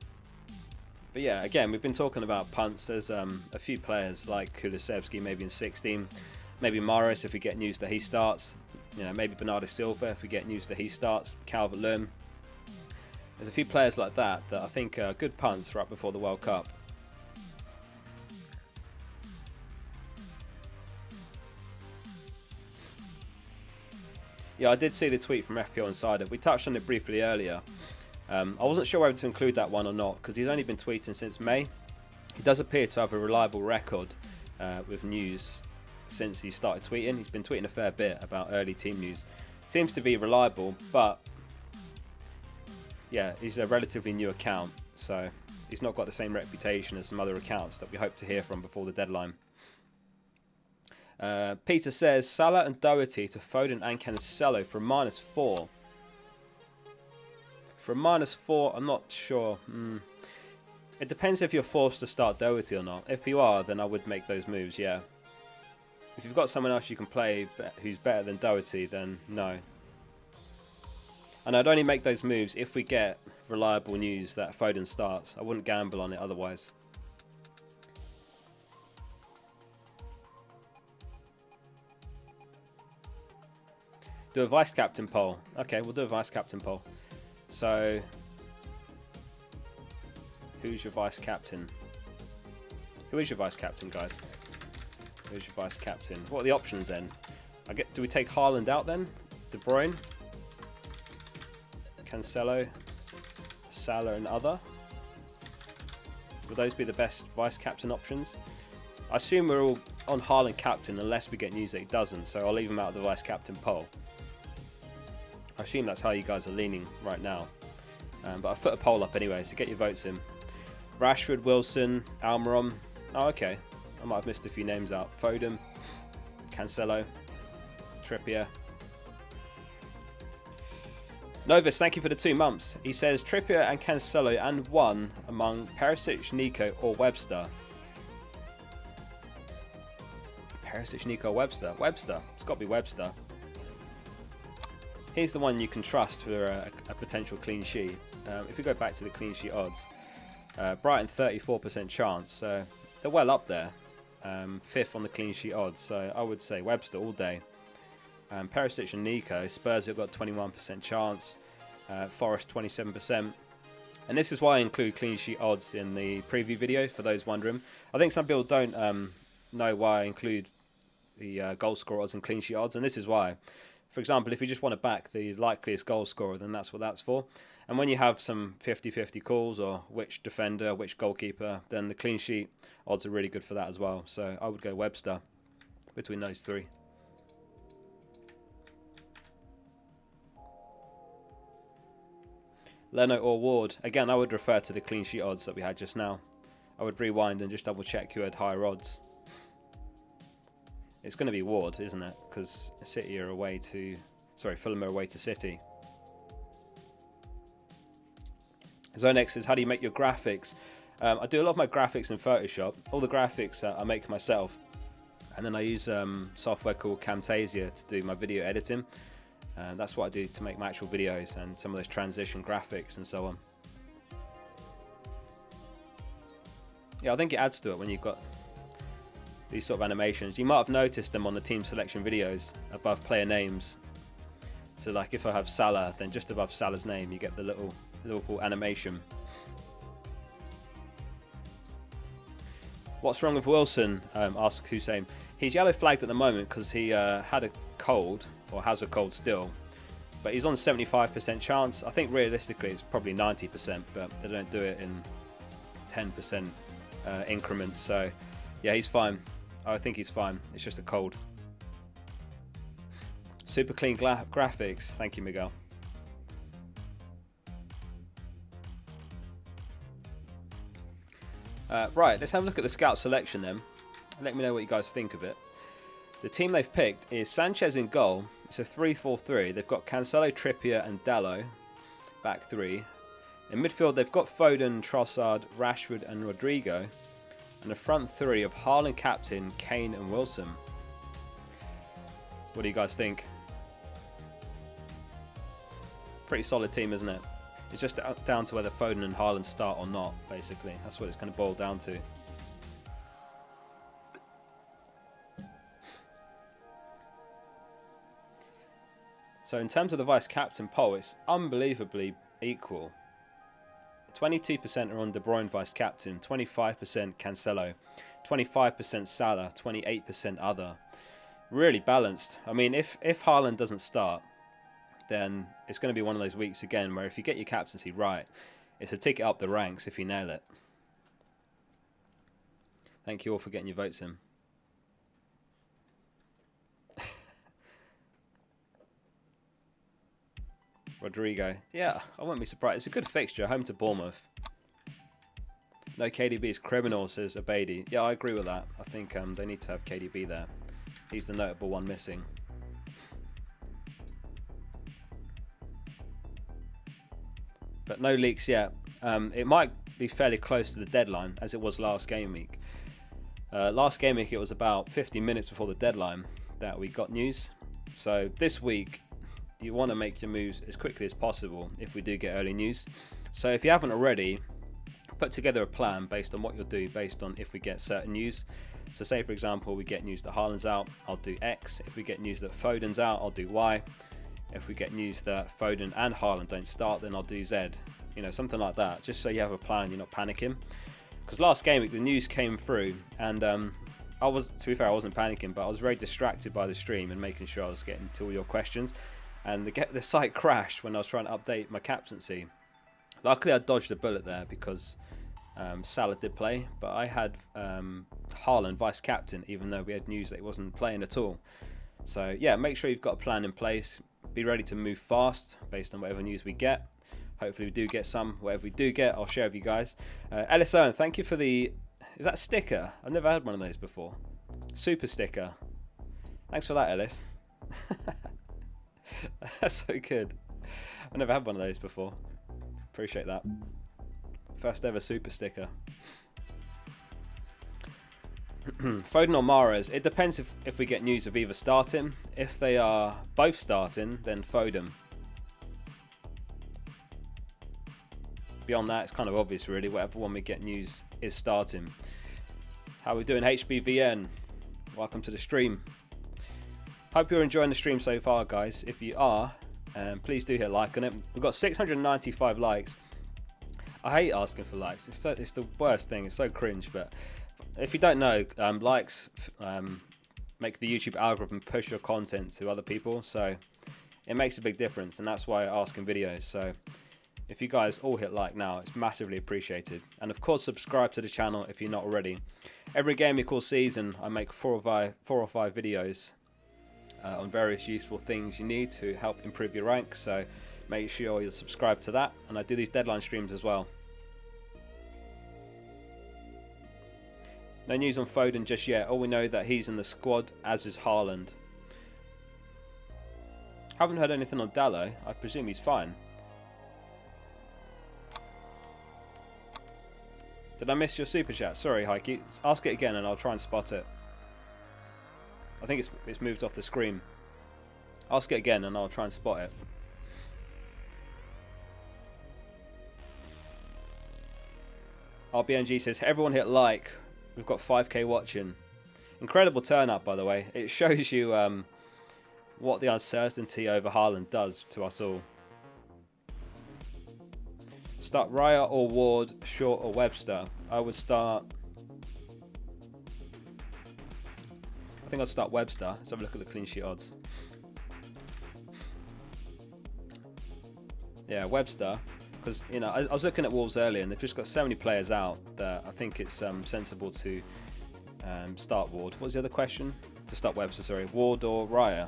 But yeah, again, we've been talking about punts. There's a few players like Kulusevski maybe in 16. Maybe Mahrez if we get news that he starts. You know, maybe Bernardo Silva if we get news that he starts. Calvert-Lewin. There's a few players like that I think are good punts right before the World Cup. Yeah, I did see the tweet from FPL Insider. We touched on it briefly earlier. I wasn't sure whether to include that one or not because he's only been tweeting since May. He does appear to have a reliable record with news since he started tweeting. He's been tweeting a fair bit about early team news. Seems to be reliable, but yeah, he's a relatively new account, so he's not got the same reputation as some other accounts that we hope to hear from before the deadline. Peter says Salah and Doherty to Foden and Cancelo for -4. For a -4, I'm not sure. It depends if you're forced to start Doherty or not. If you are, then I would make those moves, yeah. If you've got someone else you can play who's better than Doherty, then no. And I'd only make those moves if we get reliable news that Foden starts. I wouldn't gamble on it otherwise. Do a vice captain poll. Okay, we'll do a vice captain poll. So, who's your vice captain? Who is your vice captain, guys? Who's your vice captain? What are the options then? Do we take Haaland out then? De Bruyne, Cancelo, Salah, and other. Would those be the best vice captain options? I assume we're all on Haaland captain unless we get news that he doesn't. So I'll leave him out of the vice captain poll. I assume that's how you guys are leaning right now. But I've put a poll up anyway, so get your votes in. Rashford, Wilson, Almiron. Oh, okay. I might have missed a few names out. Foden, Cancelo, Trippier. Novus, thank you for the 2 months. He says Trippier and Cancelo and one among Perisic, Nico or Webster. Perisic, Nico, Webster. Webster. It's got to be Webster. Here's the one you can trust for a potential clean sheet. If we go back to the clean sheet odds, Brighton 34% chance, so they're well up there. 5th on the clean sheet odds, so I would say Webster all day. Perisic and Nico, Spurs have got 21% chance, Forest 27%. And this is why I include clean sheet odds in the preview video, for those wondering. I think some people don't know why I include the goal scorer odds and clean sheet odds, and this is why. For example, if you just want to back the likeliest goal scorer, then that's what that's for. And when you have some 50-50 calls, or which defender, which goalkeeper, then the clean sheet odds are really good for that as well. So I would go Webster between those 3. Leno or Ward. Again, I would refer to the clean sheet odds that we had just now. I would rewind and just double check who had higher odds. It's going to be Ward, isn't it? Because City are away to... Sorry, Fulham are away to City. Zonex says, how do you make your graphics? I do a lot of my graphics in Photoshop. All the graphics I make myself. And then I use software called Camtasia to do my video editing. That's what I do to make my actual videos and some of those transition graphics and so on. Yeah, I think it adds to it when you've got these sort of animations. You might have noticed them on the team selection videos above player names. So like if I have Salah, then just above Salah's name you get the little Liverpool animation. What's wrong with Wilson? Asks Hussein. He's yellow flagged at the moment because he had a cold, or has a cold still, but he's on 75% chance. I think realistically it's probably 90%, but they don't do it in 10% increments. So yeah, he's fine. I think he's fine. It's just a cold. Super clean graphics. Thank you, Miguel. Right, let's have a look at the scout selection then. Let me know what you guys think of it. The team they've picked is Sanchez in goal. It's a 3-4-3. They've got Cancelo, Trippier and Dalot, back 3. In midfield, they've got Foden, Trossard, Rashford and Rodrigo. And the front 3 of Haaland captain, Kane and Wilson. What do you guys think? Pretty solid team, isn't it? It's just down to whether Foden and Haaland start or not, basically. That's what it's going to boil down to. So in terms of the vice-captain poll, it's unbelievably equal. 22% are on De Bruyne vice-captain, 25% Cancelo, 25% Salah, 28% other. Really balanced. I mean, if Haaland doesn't start, then it's going to be one of those weeks again where if you get your captaincy right, it's a ticket up the ranks if you nail it. Thank you all for getting your votes in. Rodrigo. Yeah, I wouldn't be surprised. It's a good fixture, home to Bournemouth. No KDB is criminal, says Abadi. Yeah, I agree with that. I think they need to have KDB there. He's the notable one missing. but no leaks yet. It might be fairly close to the deadline as it was last game week. Last game week it was about 50 minutes before the deadline that we got news. So this week you want to make your moves as quickly as possible if we do get early news. So if you haven't already, put together a plan based on what you'll do based on if we get certain news. So say for example we get news that Haaland's out, I'll do X. If we get news that Foden's out, I'll do Y. If we get news that Foden and Haaland don't start, then I'll do Z. You know, something like that, just so you have a plan, you're not panicking. Because last game week the news came through and to be fair, I wasn't panicking, but I was very distracted by the stream and making sure I was getting to all your questions. And the site crashed when I was trying to update my captaincy. Luckily I dodged a bullet there because Salah did play, but I had Haaland vice captain even though we had news that he wasn't playing at all. So yeah, make sure you've got a plan in place. Be ready to move fast based on whatever news we get. Hopefully we do get some. Whatever we do get, I'll share with you guys. Ellis Owen, thank you for the... Is that a sticker? I've never had one of those before. Super sticker. Thanks for that, Ellis. That's so good. I've never had one of those before. Appreciate that. First ever super sticker. Foden or Mahrez. It depends if we get news of either starting. If they are both starting, then Foden. Beyond that, it's kind of obvious really. Whatever one we get news is starting. How are we doing, HBVN? Welcome to the stream. Hope you're enjoying the stream so far, guys. If you are, please do hit like on it. We've got 695 likes. I hate asking for likes. It's the worst thing. It's so cringe, but... If you don't know, likes make the YouTube algorithm push your content to other people, so it makes a big difference, and that's why I ask in videos. So if you guys all hit like now, it's massively appreciated. And of course, subscribe to the channel if you're not already. Every Game Week all season, I make four or five videos on various useful things you need to help improve your rank. So make sure you're subscribed to that, and I do these deadline streams as well. No news on Foden just yet. All we know that he's in the squad, as is Haaland. Haven't heard anything on Dallo. I presume he's fine. Did I miss your super chat? Sorry, Heike. Ask it again and I'll try and spot it. I think it's moved off the screen. Ask it again and I'll try and spot it. RBNG says, everyone hit like. We've got 5k watching. Incredible turnout, by the way. It shows you what the uncertainty over Haaland does to us all. Start Raya or Ward, Short or Webster. I would start... I think I'd start Webster. Let's have a look at the clean sheet odds. Yeah, Webster. Because, you know, I was looking at Wolves earlier and they've just got so many players out that I think it's sensible to start Ward. What was the other question? To start Webster, sorry. Ward or Raya?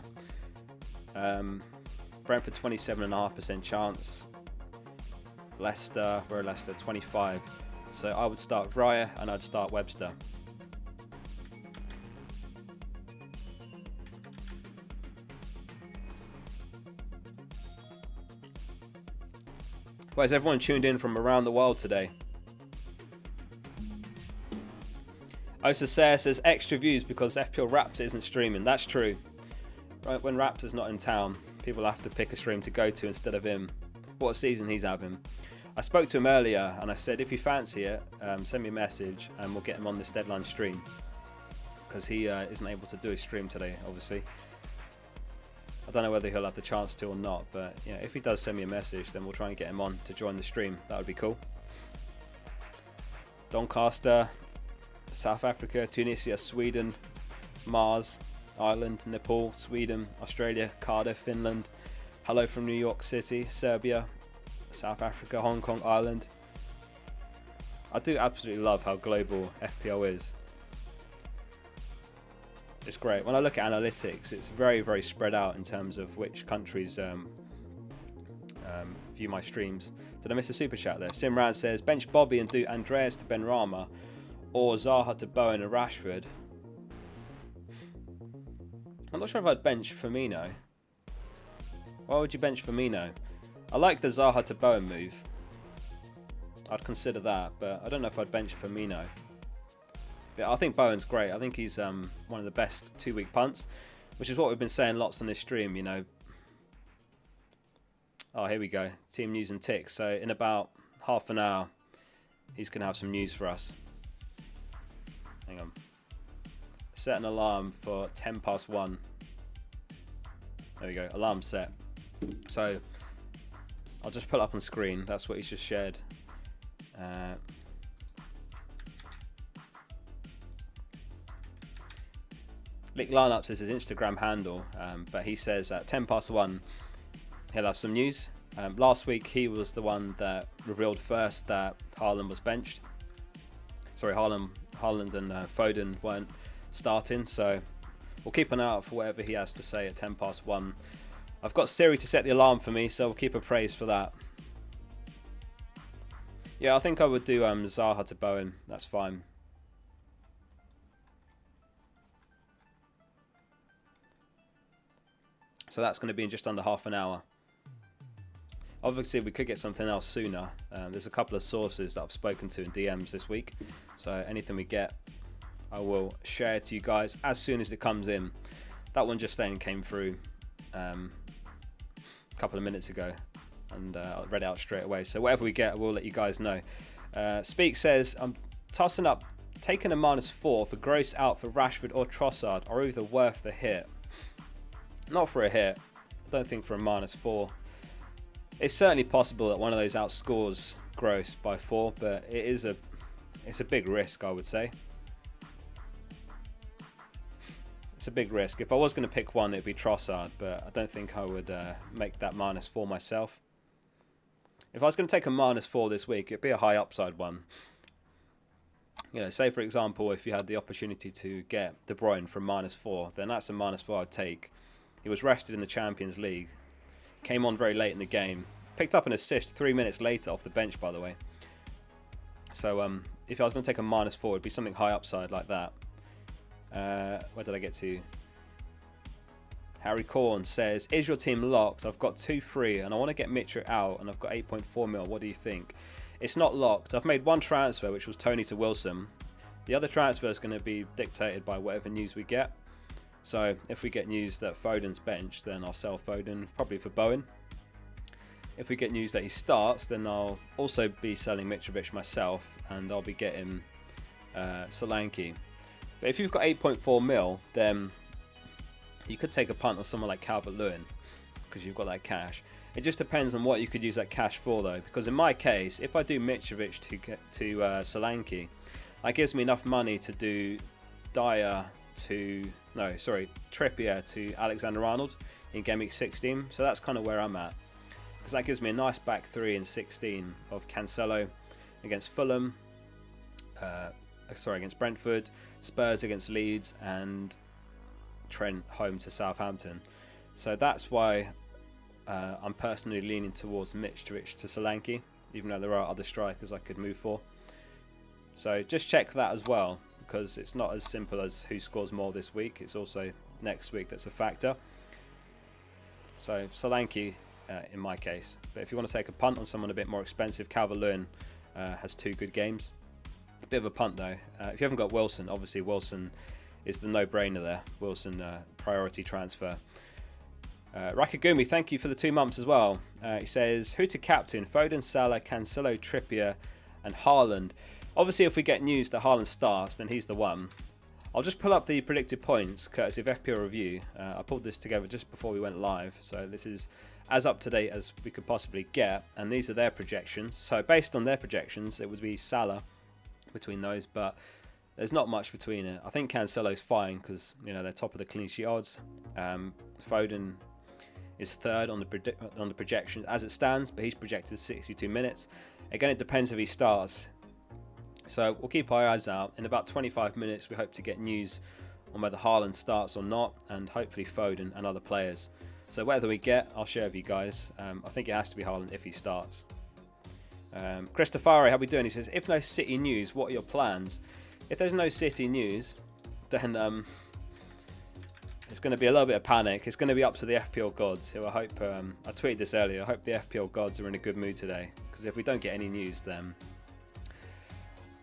Brentford 27.5% chance. Leicester, where Leicester 25. So I would start Raya and I'd start Webster. Why is everyone tuned in from around the world today? Osasair says extra views because FPL Raptor isn't streaming. That's true. Right, when Raptor's not in town, people have to pick a stream to go to instead of him. What a season he's having. I spoke to him earlier and I said if you fancy it, send me a message and we'll get him on this deadline stream. Because he isn't able to do a stream today, obviously. I don't know whether he'll have the chance to or not, but yeah, if he does send me a message, then we'll try and get him on to join the stream. That would be cool. Doncaster, South Africa, Tunisia, Sweden, Mars, Ireland, Nepal, Sweden, Australia, Cardiff, Finland. Hello from New York City, Serbia, South Africa, Hong Kong, Ireland. I do absolutely love how global FPL is. It's great. When I look at analytics, it's very, very spread out in terms of which countries view my streams. Did I miss a super chat there? Simran says, bench Bobby and do Andreas to Benrahma or Zaha to Bowen and Rashford. I'm not sure if I'd bench Firmino. Why would you bench Firmino? I like the Zaha to Bowen move. I'd consider that, but I don't know if I'd bench Firmino. But I think Bowen's great. I think he's one of the best 2-week punts, which is what we've been saying lots on this stream, you know. Oh, here we go. Team news and ticks. So in about half an hour, he's going to have some news for us. Hang on. Set an alarm for 1:10. There we go. Alarm set. So I'll just put it up on screen. That's what he's just shared. Lick Lineups is his Instagram handle, but he says at 1:10 he'll have some news. Last week he was the one that revealed first that Haaland was benched. Sorry, Haaland and Foden weren't starting, so we'll keep an eye out for whatever he has to say at 1:10. I've got Siri to set the alarm for me, so we'll keep her praised for that. Yeah, I think I would do Zaha to Bowen. That's fine. So that's going to be in just under half an hour. Obviously, we could get something else sooner. There's a couple of sources that I've spoken to in DMs this week. So anything we get, I will share it to you guys as soon as it comes in. That one just then came through a couple of minutes ago, and I read it out straight away. So whatever we get, I will let you guys know. Speak says, I'm tossing up, taking a -4 for Gross out for Rashford or Trossard, are either worth the hit. Not for a hit. I don't think for a -4. It's certainly possible that one of those outscores Gross by 4, but it's a big risk, I would say. It's a big risk. If I was going to pick one, it'd be Trossard, but I don't think I would make that -4 myself. If I was going to take a -4 this week, it'd be a high upside one. You know, say for example, if you had the opportunity to get De Bruyne from -4, then that's a -4 I'd take. He was rested in the Champions League, came on very late in the game, picked up an assist 3 minutes later off the bench, by the way. So if I was going to take a -4, it'd be something high upside like that. Where did I get to? Harry Corn says, is your team locked? I've got 2 free and I want to get Mitchell out and I've got 8.4 mil. What do you think? It's not locked. I've made one transfer, which was Tony to Wilson. The other transfer is going to be dictated by whatever news we get. So if we get news that Foden's benched, then I'll sell Foden, probably for Bowen. If we get news that he starts, then I'll also be selling Mitrovic myself, and I'll be getting Solanke. But if you've got 8.4 mil, then you could take a punt on someone like Calvert-Lewin, because you've got that cash. It just depends on what you could use that cash for, though, because in my case, if I do Mitrovic to Solanke, that gives me enough money to do Trippier to Alexander-Arnold in Gameweek 16. So that's kind of where I'm at, because that gives me a nice back 3 in 16 of Cancelo against Fulham, against Brentford, Spurs against Leeds, and Trent home to Southampton. So that's why I'm personally leaning towards Mitrovic to Solanke, even though there are other strikers I could move for. So just check that as well, because it's not as simple as who scores more this week. It's also next week that's a factor. So Solanke in my case. But if you want to take a punt on someone a bit more expensive, Calvert-Lewin has 2 good games. A bit of a punt though. If you haven't got Wilson, obviously Wilson is the no-brainer there. Wilson priority transfer. Rakagumi, thank you for the 2 months as well. He says, who to captain? Foden, Salah, Cancelo, Trippier and Haaland. Obviously, if we get news that Haaland starts, then he's the one. I'll just pull up the predicted points, courtesy of FPL Review. I pulled this together just before we went live, so this is as up to date as we could possibly get, and these are their projections. So based on their projections, it would be Salah between those, but there's not much between it. I think Cancelo's fine because, you know, they're top of the clean sheet odds. Foden is 3rd on the projection as it stands, but he's projected 62 minutes. Again, it depends if he starts. So we'll keep our eyes out. In about 25 minutes, we hope to get news on whether Haaland starts or not, and hopefully Foden and other players. So whatever we get, I'll share with you guys. I think it has to be Haaland if he starts. Christopher, how we doing? He says, if no City news, what are your plans? If there's no City news, then it's going to be a little bit of panic. It's going to be up to the FPL gods, who I hope, I tweeted this earlier, I hope the FPL gods are in a good mood today. Because if we don't get any news, then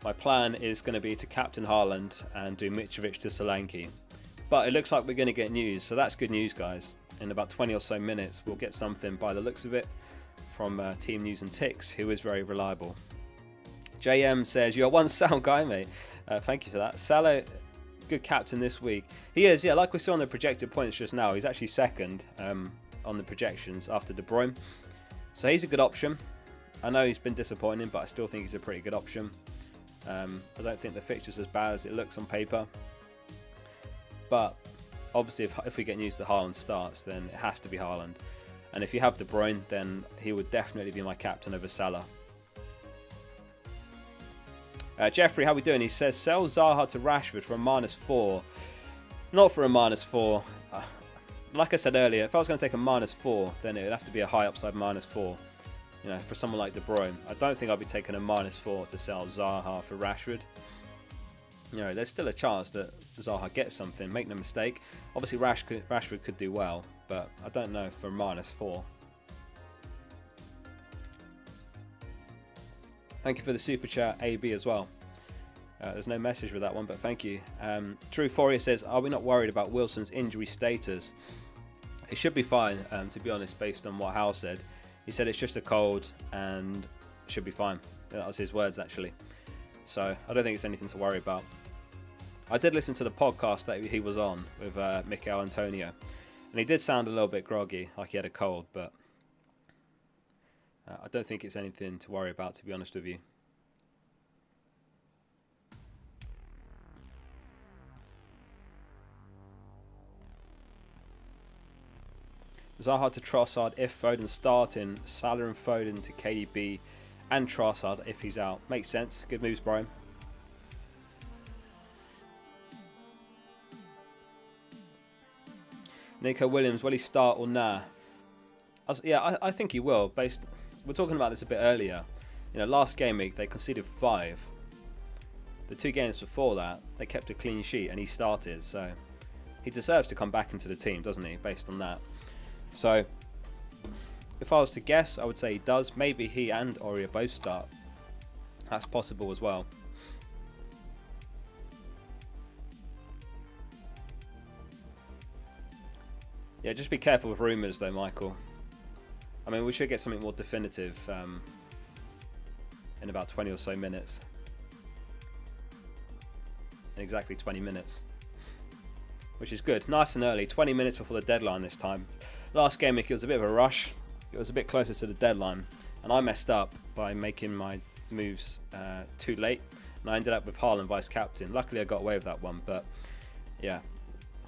my plan is going to be to captain Haaland and do Mitrovic to Solanke. But it looks like we're going to get news, so that's good news, guys. In about 20 or so minutes, we'll get something by the looks of it from Team News and Ticks, who is very reliable. JM says, you're one sound guy, mate. Thank you for that. Salah, good captain this week. He is, yeah, like we saw on the projected points just now, he's actually second on the projections after De Bruyne. So he's a good option. I know he's been disappointing, but I still think he's a pretty good option. I don't think the fixture's as bad as it looks on paper. But obviously, if we get news that Haaland starts, then it has to be Haaland. And if you have De Bruyne, then he would definitely be my captain over Salah. Jeffrey, how we doing? He says, sell Zaha to Rashford for a -4. Not for a -4. Like I said earlier, if I was going to take a -4, then it would have to be a high upside -4. You know, for someone like De Bruyne. I don't think I'd be taking a -4 to sell Zaha for Rashford. You know, there's still a chance that Zaha gets something. Make no mistake. Obviously, Rashford could do well, but I don't know for -4. Thank you for the super chat, AB, as well. There's no message with that one, but thank you. True Fourier says, are we not worried about Wilson's injury status? It should be fine, to be honest, based on what Hal said. He said it's just a cold and should be fine. That was his words, actually. So I don't think it's anything to worry about. I did listen to the podcast that he was on with Mikel Antonio, and he did sound a little bit groggy, like he had a cold, but I don't think it's anything to worry about, to be honest with you. Zaha to Trossard if Foden starting, Salah and Foden to KDB and Trossard if he's out. Makes sense. Good moves, Brian. Nico Williams, will he start or nah? I think he will. We're talking about this a bit earlier. You know, last game week they conceded 5. The 2 games before that they kept a clean sheet and he started. So he deserves to come back into the team, doesn't he? Based on that. So if I was to guess, I would say he does. Maybe he and Aurier both start. That's possible as well. Yeah, just be careful with rumours though, Michael. I mean, we should get something more definitive in about 20 or so minutes. In exactly 20 minutes. Which is good. Nice and early. 20 minutes before the deadline this time. Last game week it was a bit of a rush. It was a bit closer to the deadline. And I messed up by making my moves too late. And I ended up with Haaland vice captain. Luckily I got away with that one. But yeah.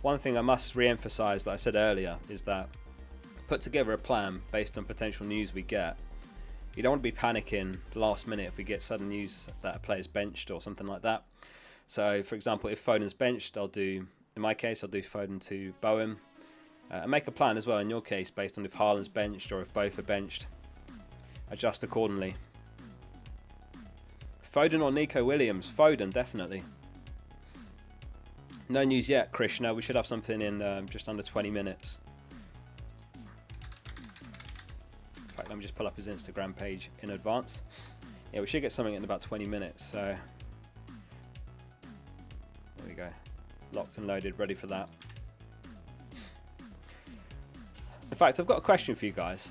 One thing I must re-emphasise that I said earlier is that put together a plan based on potential news we get. You don't want to be panicking last minute if we get sudden news that a player's benched or something like that. So for example, if Foden's benched, in my case I'll do Foden to Bowen. And make a plan as well in your case based on if Haaland's benched or if both are benched. Adjust accordingly. Foden or Nico Williams? Foden, definitely. No news yet, Krishna. We should have something in just under 20 minutes. In fact, let me just pull up his Instagram page in advance. Yeah, we should get something in about 20 minutes. So there we go. Locked and loaded, ready for that. In fact, I've got a question for you guys.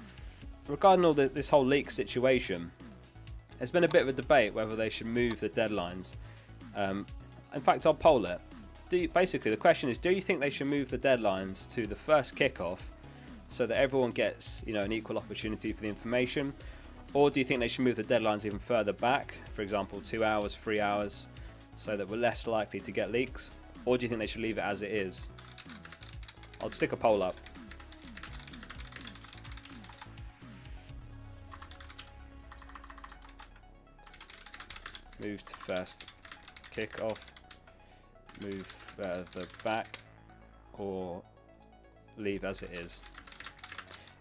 Regarding all this whole leak situation, there's been a bit of a debate whether they should move the deadlines. In fact, I'll poll it. Basically, the question is, do you think they should move the deadlines to the first kickoff so that everyone gets, an equal opportunity for the information? Or do you think they should move the deadlines even further back, for example, 2 hours, 3 hours, so that we're less likely to get leaks? Or do you think they should leave it as it is? I'll stick a poll up. Move to first kick-off, move further back, or leave as it is.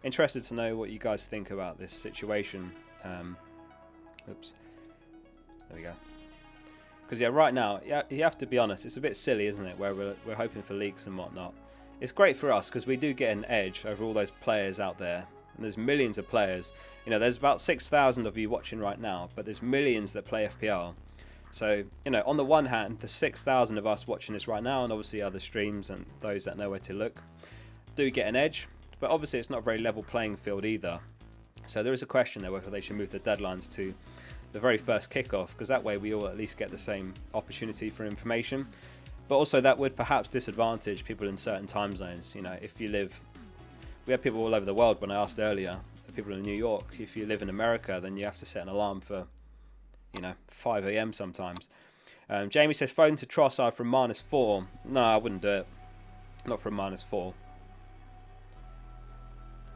Interested to know what you guys think about this situation. Oops. There we go. Because yeah, right now, you have to be honest, it's a bit silly, isn't it, where we're hoping for leaks and whatnot. It's great for us because we do get an edge over all those players out there. And there's millions of players. There's about 6,000 of you watching right now, but there's millions that play FPL. So, on the one hand, the 6,000 of us watching this right now, and obviously other streams and those that know where to look, do get an edge. But obviously it's not a very level playing field either. So there is a question there whether they should move the deadlines to the very first kickoff, because that way we all at least get the same opportunity for information. But also that would perhaps disadvantage people in certain time zones. If you live... We have people all over the world when I asked earlier, people in New York. If you live in America, then you have to set an alarm for 5 a.m. sometimes. Jamie says Foden to Trossard from -4. No, I wouldn't do it. Not from -4.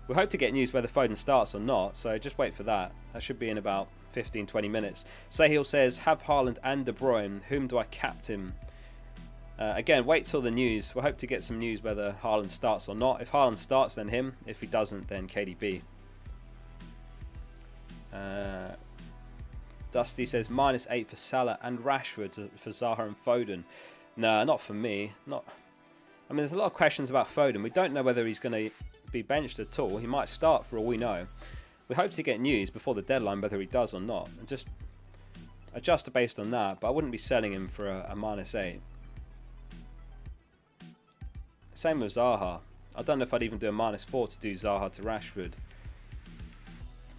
We hope to get news whether Foden starts or not, so just wait for that. That should be in about 15-20 minutes. Sahil says, have Haaland and De Bruyne. Whom do I captain? Again, wait till the news. We'll hope to get some news whether Haaland starts or not. If Haaland starts, then him. If he doesn't, then KDB. Dusty says -8 for Salah and Rashford for Zaha and Foden. No, not for me. There's a lot of questions about Foden. We don't know whether he's going to be benched at all. He might start for all we know. We hope to get news before the deadline whether he does or not, and just adjust based on that. But I wouldn't be selling him for a -8. Same with Zaha. I don't know if I'd even do a -4 to do Zaha to Rashford.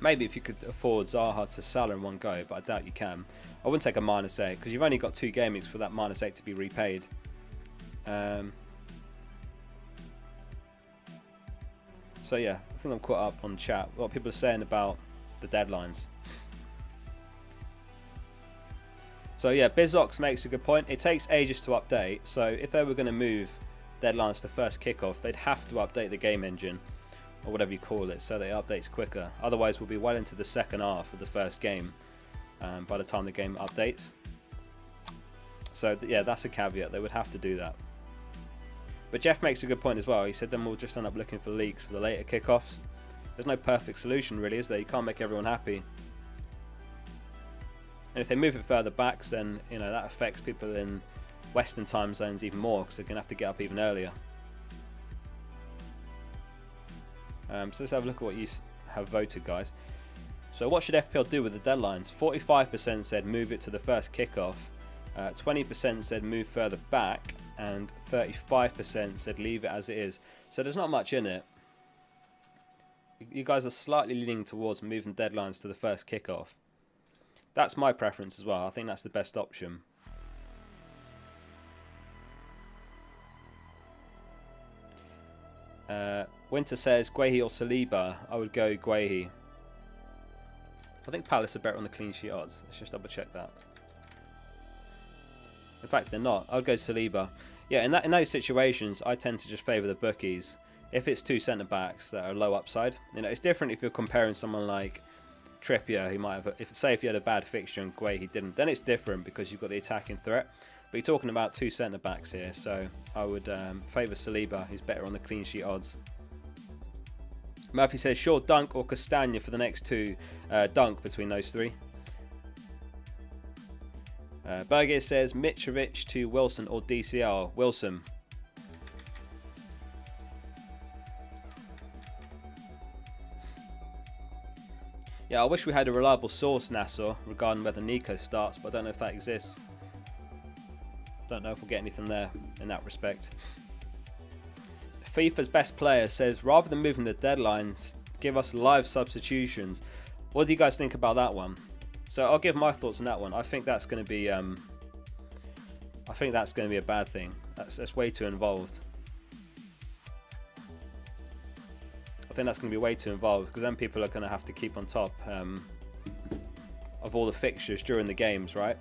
Maybe if you could afford Zaha to Salah in one go, but I doubt you can. I wouldn't take a -8 because you've only got 2 game weeks for that -8 to be repaid. So yeah, I think I'm caught up on chat. What people are saying about the deadlines. So yeah, Bizox makes a good point. It takes ages to update. So if they were going to move deadlines to first kickoff, they'd have to update the game engine, or whatever you call it, so that it updates quicker. Otherwise, we'll be well into the second half of the first game by the time the game updates. So yeah, that's a caveat. They would have to do that. But Jeff makes a good point as well. He said then we'll just end up looking for leaks for the later kickoffs. There's no perfect solution really, is there? You can't make everyone happy. And if they move it further back, then that affects people in Western time zones even more, because they're going to have to get up even earlier. So let's have a look at what you have voted, guys. So what should FPL do with the deadlines? 45% said move it to the first kickoff, 20% said move further back, and 35% said leave it as it is. So there's not much in it. You guys are slightly leaning towards moving deadlines to the first kickoff. That's my preference as well. I think that's the best option. Winter says Guehi or Saliba. I would go Guehi. I think Palace are better on the clean sheet odds. Let's just double check that. In fact, they're not. I'd go Saliba. Yeah, in those situations, I tend to just favour the bookies. If it's 2 centre backs that are low upside, it's different if you're comparing someone like Trippier, who might have, if you had a bad fixture and Guehi didn't, then it's different because you've got the attacking threat. But you're talking about 2 centre backs here, so I would favour Saliba, who's better on the clean sheet odds. Murphy says, sure, Dunk or Castagna for the next 2. Dunk between those 3. Berger says, Mitrovic to Wilson or DCL. Wilson. Yeah, I wish we had a reliable source, Nassau, regarding whether Nico starts, but I don't know if that exists. Don't know if we'll get anything there in that respect. FIFA's best player says, rather than moving the deadlines, give us live substitutions. What do you guys think about that one? So I'll give my thoughts on that one. I think that's going to be a bad thing. That's way too involved. I think that's going to be way too involved, because then people are going to have to keep on top of all the fixtures during the games, right?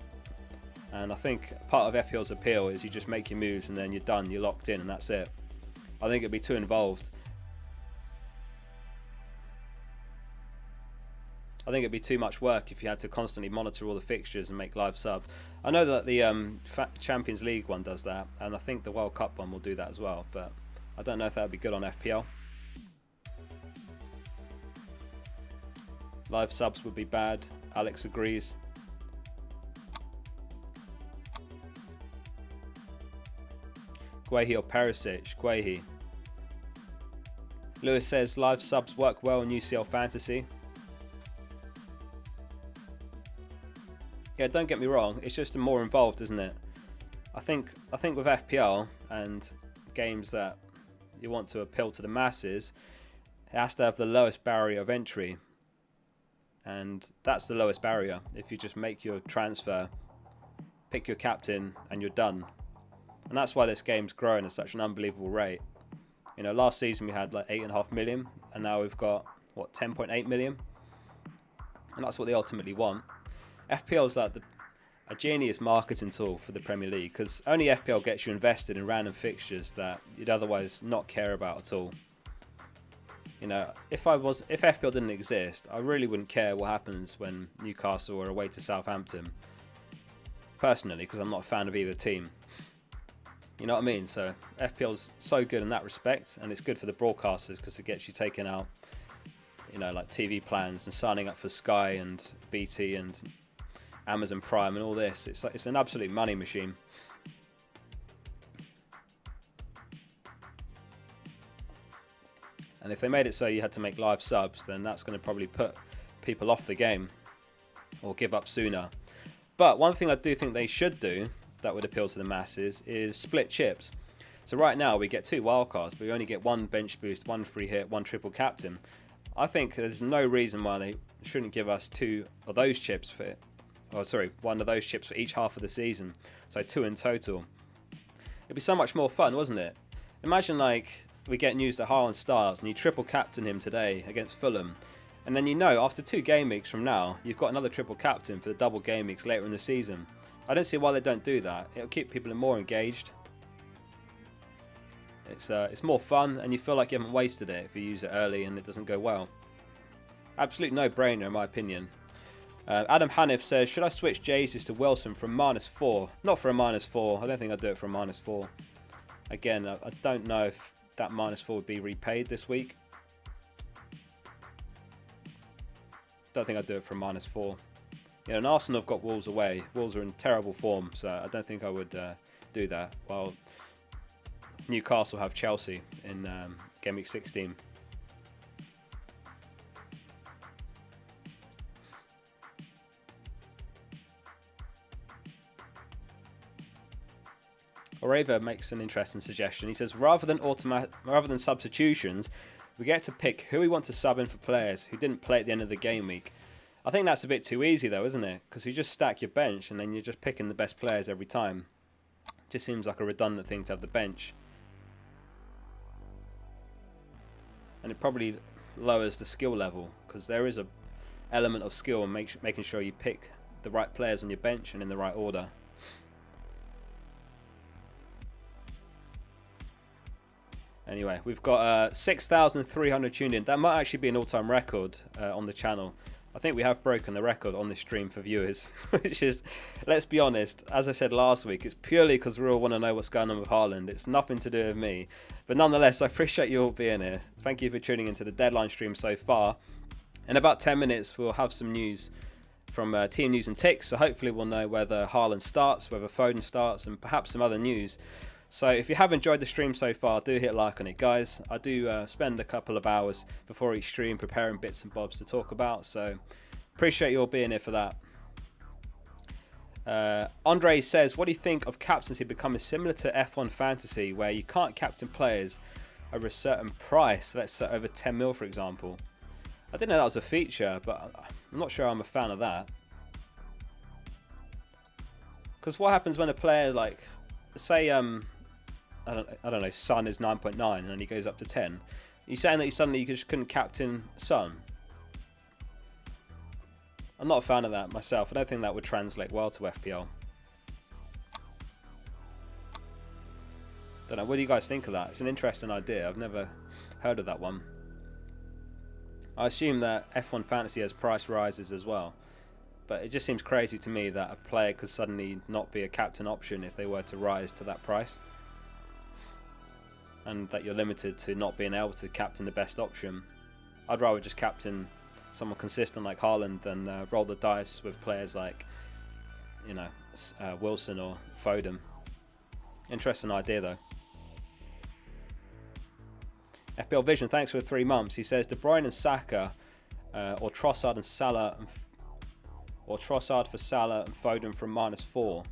And I think part of FPL's appeal is you just make your moves and then you're done, you're locked in, and that's it. I think it'd be too involved. I think it'd be too much work if you had to constantly monitor all the fixtures and make live subs. I know that the Champions League one does that, and I think the World Cup one will do that as well, but I don't know if that would be good on FPL. Live subs would be bad. Alex agrees. Guehi or Perisic? Guehi. Lewis says live subs work well in UCL Fantasy. Yeah, don't get me wrong, it's just more involved, isn't it? I think with FPL and games that you want to appeal to the masses, it has to have the lowest barrier of entry. And that's the lowest barrier. If you just make your transfer, pick your captain, and you're done. And that's why this game's growing at such an unbelievable rate. You know, last season we had like 8.5 million, and now we've got, what, 10.8 million? And that's what they ultimately want. FPL is like a genius marketing tool for the Premier League, because only FPL gets you invested in random fixtures that you'd otherwise not care about at all. You know, if FPL didn't exist, I really wouldn't care what happens when Newcastle are away to Southampton. Personally, because I'm not a fan of either team. You know what I mean? So FPL's so good in that respect, and it's good for the broadcasters because it gets you taking out, you know, like TV plans and signing up for Sky and BT and Amazon Prime and all this. It's an absolute money machine. And if they made it so you had to make live subs, then that's going to probably put people off the game or give up sooner. But one thing I do think they should do that would appeal to the masses is split chips. So right now we get 2 wildcards, but we only get 1 bench boost, 1 free hit, 1 triple captain. I think there's no reason why they shouldn't give us 2 of those chips for it. Oh, sorry, 1 of those chips for each half of the season. So 2 in total. It'd be so much more fun, wasn't it? Imagine like we get news that Haaland starts and you triple captain him today against Fulham. And then you know after 2 game weeks from now, you've got another triple captain for the double game weeks later in the season. I don't see why they don't do that. It'll keep people more engaged. It's more fun, and you feel like you haven't wasted it if you use it early and it doesn't go well. Absolute no-brainer in my opinion. Adam Hanif says, should I switch Jesus to Wilson from -4? Not for a -4. I don't think I'd do it for a -4. Again, I don't know if that -4 would be repaid this week. Don't think I'd do it for a -4. You know, and Arsenal have got Wolves away. Wolves are in terrible form, so I don't think I would do that. While Newcastle have Chelsea in Gameweek 16. Oreva makes an interesting suggestion. He says, rather than substitutions, we get to pick who we want to sub in for players who didn't play at the end of the game week. I think that's a bit too easy though, isn't it? Because you just stack your bench and then you're just picking the best players every time. Just seems like a redundant thing to have the bench. And it probably lowers the skill level, because there is a element of skill in making sure you pick the right players on your bench and in the right order. Anyway, we've got 6,300 tuned in. That might actually be an all-time record on the channel. I think we have broken the record on this stream for viewers, which is, let's be honest, as I said last week, it's purely because we all want to know what's going on with Haaland. It's nothing to do with me. But nonetheless, I appreciate you all being here. Thank you for tuning into the deadline stream so far. In about 10 minutes, we'll have some news from Team News and Ticks. So hopefully we'll know whether Haaland starts, whether Foden starts, and perhaps some other news. So if you have enjoyed the stream so far, do hit like on it, guys. I do spend a couple of hours before each stream preparing bits and bobs to talk about, so appreciate you all being here for that. Andre says, what do you think of captaincy becoming similar to F1 Fantasy, where you can't captain players over a certain price, let's say over 10 mil for example? I didn't know that was a feature, but I'm not sure I'm a fan of that. Because what happens when a player, like, say, I don't know, Son is 9.9 and then he goes up to 10. Are you saying that you just couldn't captain Son? I'm not a fan of that myself. I don't think that would translate well to FPL. Don't know, what do you guys think of that? It's an interesting idea. I've never heard of that one. I assume that F1 Fantasy has price rises as well. But it just seems crazy to me that a player could suddenly not be a captain option if they were to rise to that price. And that you're limited to not being able to captain the best option. I'd rather just captain someone consistent like Haaland than roll the dice with players like, you know, Wilson or Foden. Interesting idea though. FPL Vision, thanks for 3 months. He says De Bruyne and Saka, or Trossard and Salah or Trossard for Salah and Foden from -4.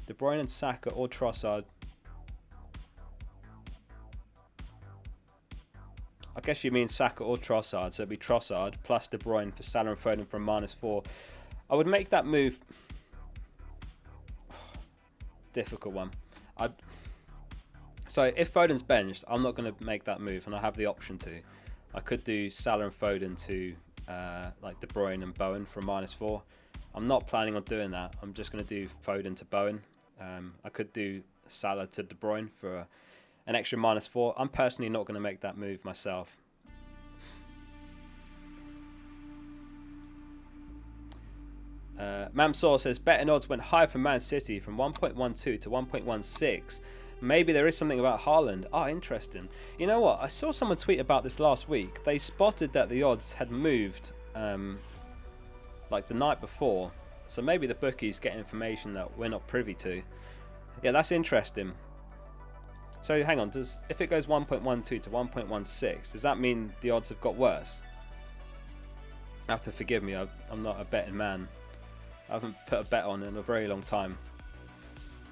De Bruyne and Saka or Trossard. I guess you mean Saka or Trossard, so it'd be Trossard plus De Bruyne for Salah and Foden from -4. I would make that move. Difficult one. So if Foden's benched, I'm not going to make that move, and I have the option to. I could do Salah and Foden to like De Bruyne and Bowen from -4. I'm not planning on doing that. I'm just going to do Foden to Bowen. I could do Salah to De Bruyne for an extra -4. I'm personally not going to make that move myself. Mamsor says betting odds went high for Man City from 1.12 to 1.16. Maybe there is something about Haaland. Oh, interesting. You know what? I saw someone tweet about this last week. They spotted that the odds had moved like the night before. So maybe the bookies get information that we're not privy to. Yeah, that's interesting. So hang on, if it goes 1.12 to 1.16, does that mean the odds have got worse? You have to forgive me, I'm not a betting man. I haven't put a bet on in a very long time.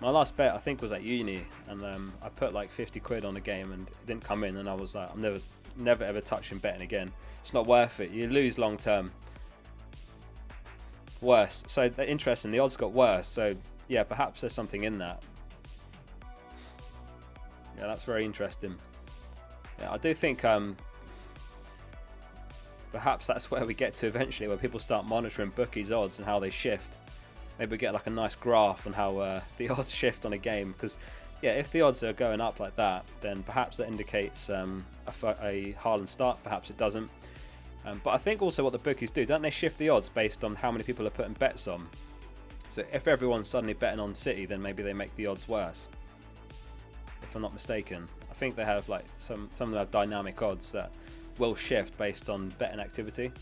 My last bet I think was at uni, and I put like 50 quid on a game and it didn't come in, and I was like, I'm never ever touching betting again. It's not worth it. You lose long term. Worse. So interesting, the odds got worse. So yeah, perhaps there's something in that. Yeah, that's very interesting. Yeah, I do think perhaps that's where we get to eventually, where people start monitoring bookies' odds and how they shift. Maybe we get like a nice graph on how the odds shift on a game. Because yeah, if the odds are going up like that, then perhaps that indicates a Haaland start. Perhaps it doesn't. But I think also what the bookies do, don't they shift the odds based on how many people are putting bets on? So if everyone's suddenly betting on City, then maybe they make the odds worse. If I'm not mistaken, I think they have like some of them have dynamic odds that will shift based on betting activity.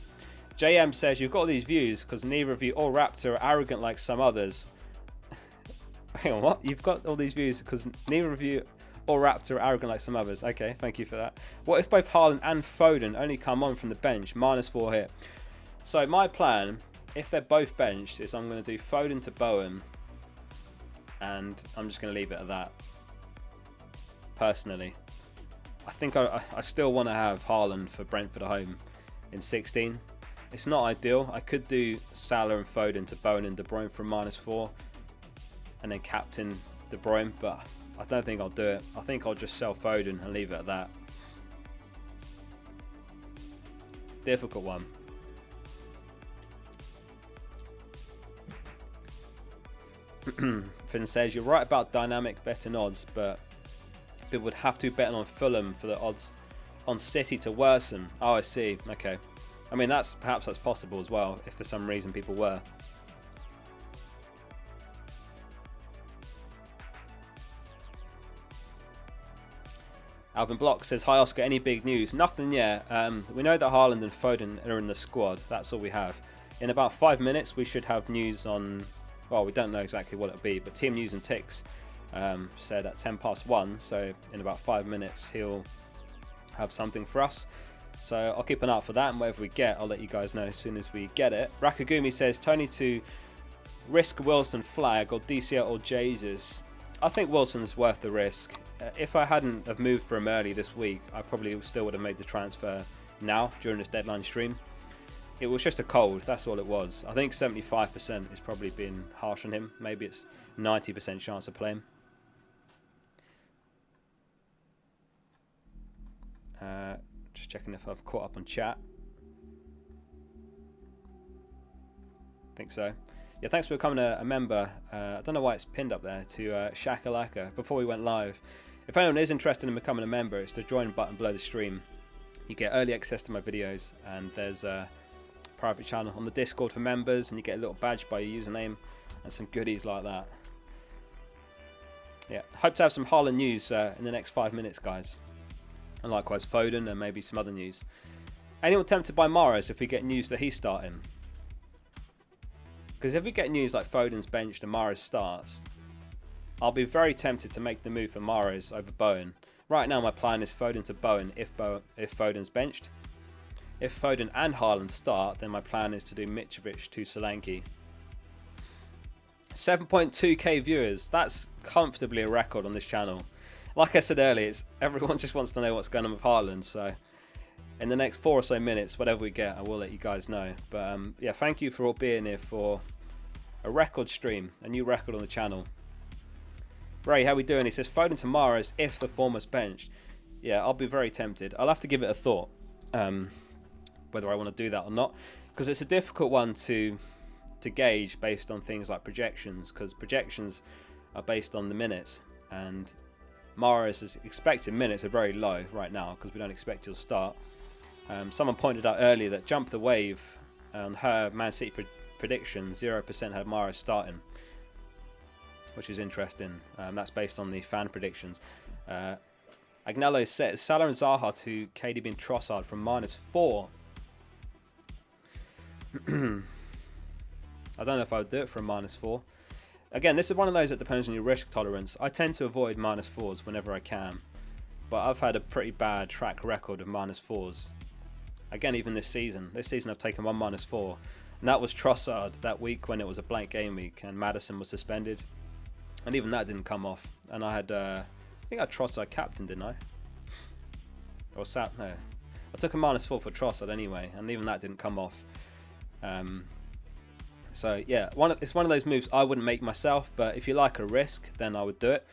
JM says you've got all these views because neither of you or Raptor are arrogant like some others. Hang on, what? You've got all these views because neither of you or Raptor are arrogant like some others. Okay, thank you for that. What if both Haaland and Foden only come on from the bench? -4 here. So my plan, if they're both benched, is I'm going to do Foden to Bowen, and I'm just going to leave it at that. Personally, I think I still want to have Haaland for Brentford at home in 16. It's not ideal. I could do Salah and Foden to Bowen and De Bruyne from -4, and then captain De Bruyne, but I don't think I'll do it. I think I'll just sell Foden and leave it at that. Difficult one. Finn says you're right about dynamic betting odds, but people would have to bet on Fulham for the odds on City to worsen. Oh, I see. Okay. I mean, perhaps that's possible as well, if for some reason people were. Alvin Block says, hi Oscar, any big news? Nothing yet. We know that Haaland and Foden are in the squad. That's all we have. In about 5 minutes, we should have news on, well, we don't know exactly what it'll be, but Team News and Ticks said at 1:10, so in about 5 minutes he'll have something for us. So I'll keep an eye out for that, and whatever we get, I'll let you guys know as soon as we get it. Rakagumi says, Tony to risk Wilson flag or DCL or Jesus. I think Wilson's worth the risk. If I hadn't have moved for him early this week, I probably still would have made the transfer now during this deadline stream. It was just a cold, that's all it was. I think 75% is probably being harsh on him. Maybe it's 90% chance of playing. Just checking if I've caught up on chat. I think so. Yeah, thanks for becoming a member. I don't know why it's pinned up there, to Shakalaka before we went live. If anyone is interested in becoming a member, it's the join button below the stream. You get early access to my videos, and there's a private channel on the Discord for members, and you get a little badge by your username and some goodies like that. Yeah, hope to have some Haaland news in the next 5 minutes, guys. And likewise Foden and maybe some other news. Anyone tempted by Mahrez if we get news that he's starting? Because if we get news like Foden's benched and Mahrez starts, I'll be very tempted to make the move for Mahrez over Bowen. Right now my plan is Foden to Bowen if Foden's benched. If Foden and Haaland start, then my plan is to do Mitrovic to Solanke. 7.2k viewers. That's comfortably a record on this channel. Like I said earlier, everyone just wants to know what's going on with Haaland. So in the next 4 or so minutes, whatever we get, I will let you guys know. But yeah, thank you for all being here for a record stream, a new record on the channel. Ray, how we doing? He says Foden to Mahrez if the former's benched. Yeah, I'll be very tempted. I'll have to give it a thought, whether I want to do that or not, because it's a difficult one to gauge based on things like projections, because projections are based on the minutes, and Mahrez's expected minutes are very low right now because we don't expect he'll start. Someone pointed out earlier that Jump the Wave on her Man City prediction, 0% had Mahrez starting, which is interesting. That's based on the fan predictions. Agnello says Salah and Zaha to KDB and Trossard from -4. I don't know if I would do it for a -4. Again, this is one of those that depends on your risk tolerance. I tend to avoid -4s whenever I can, but I've had a pretty bad track record of -4s. Again, even this season. This season I've taken one -4, and that was Trossard that week when it was a blank game week and Maddison was suspended, and even that didn't come off. And I had, I think I had Trossard captain, didn't I? Or no, I took a -4 for Trossard anyway, and even that didn't come off. So yeah, it's one of those moves I wouldn't make myself, but if you like a risk, then I would do it.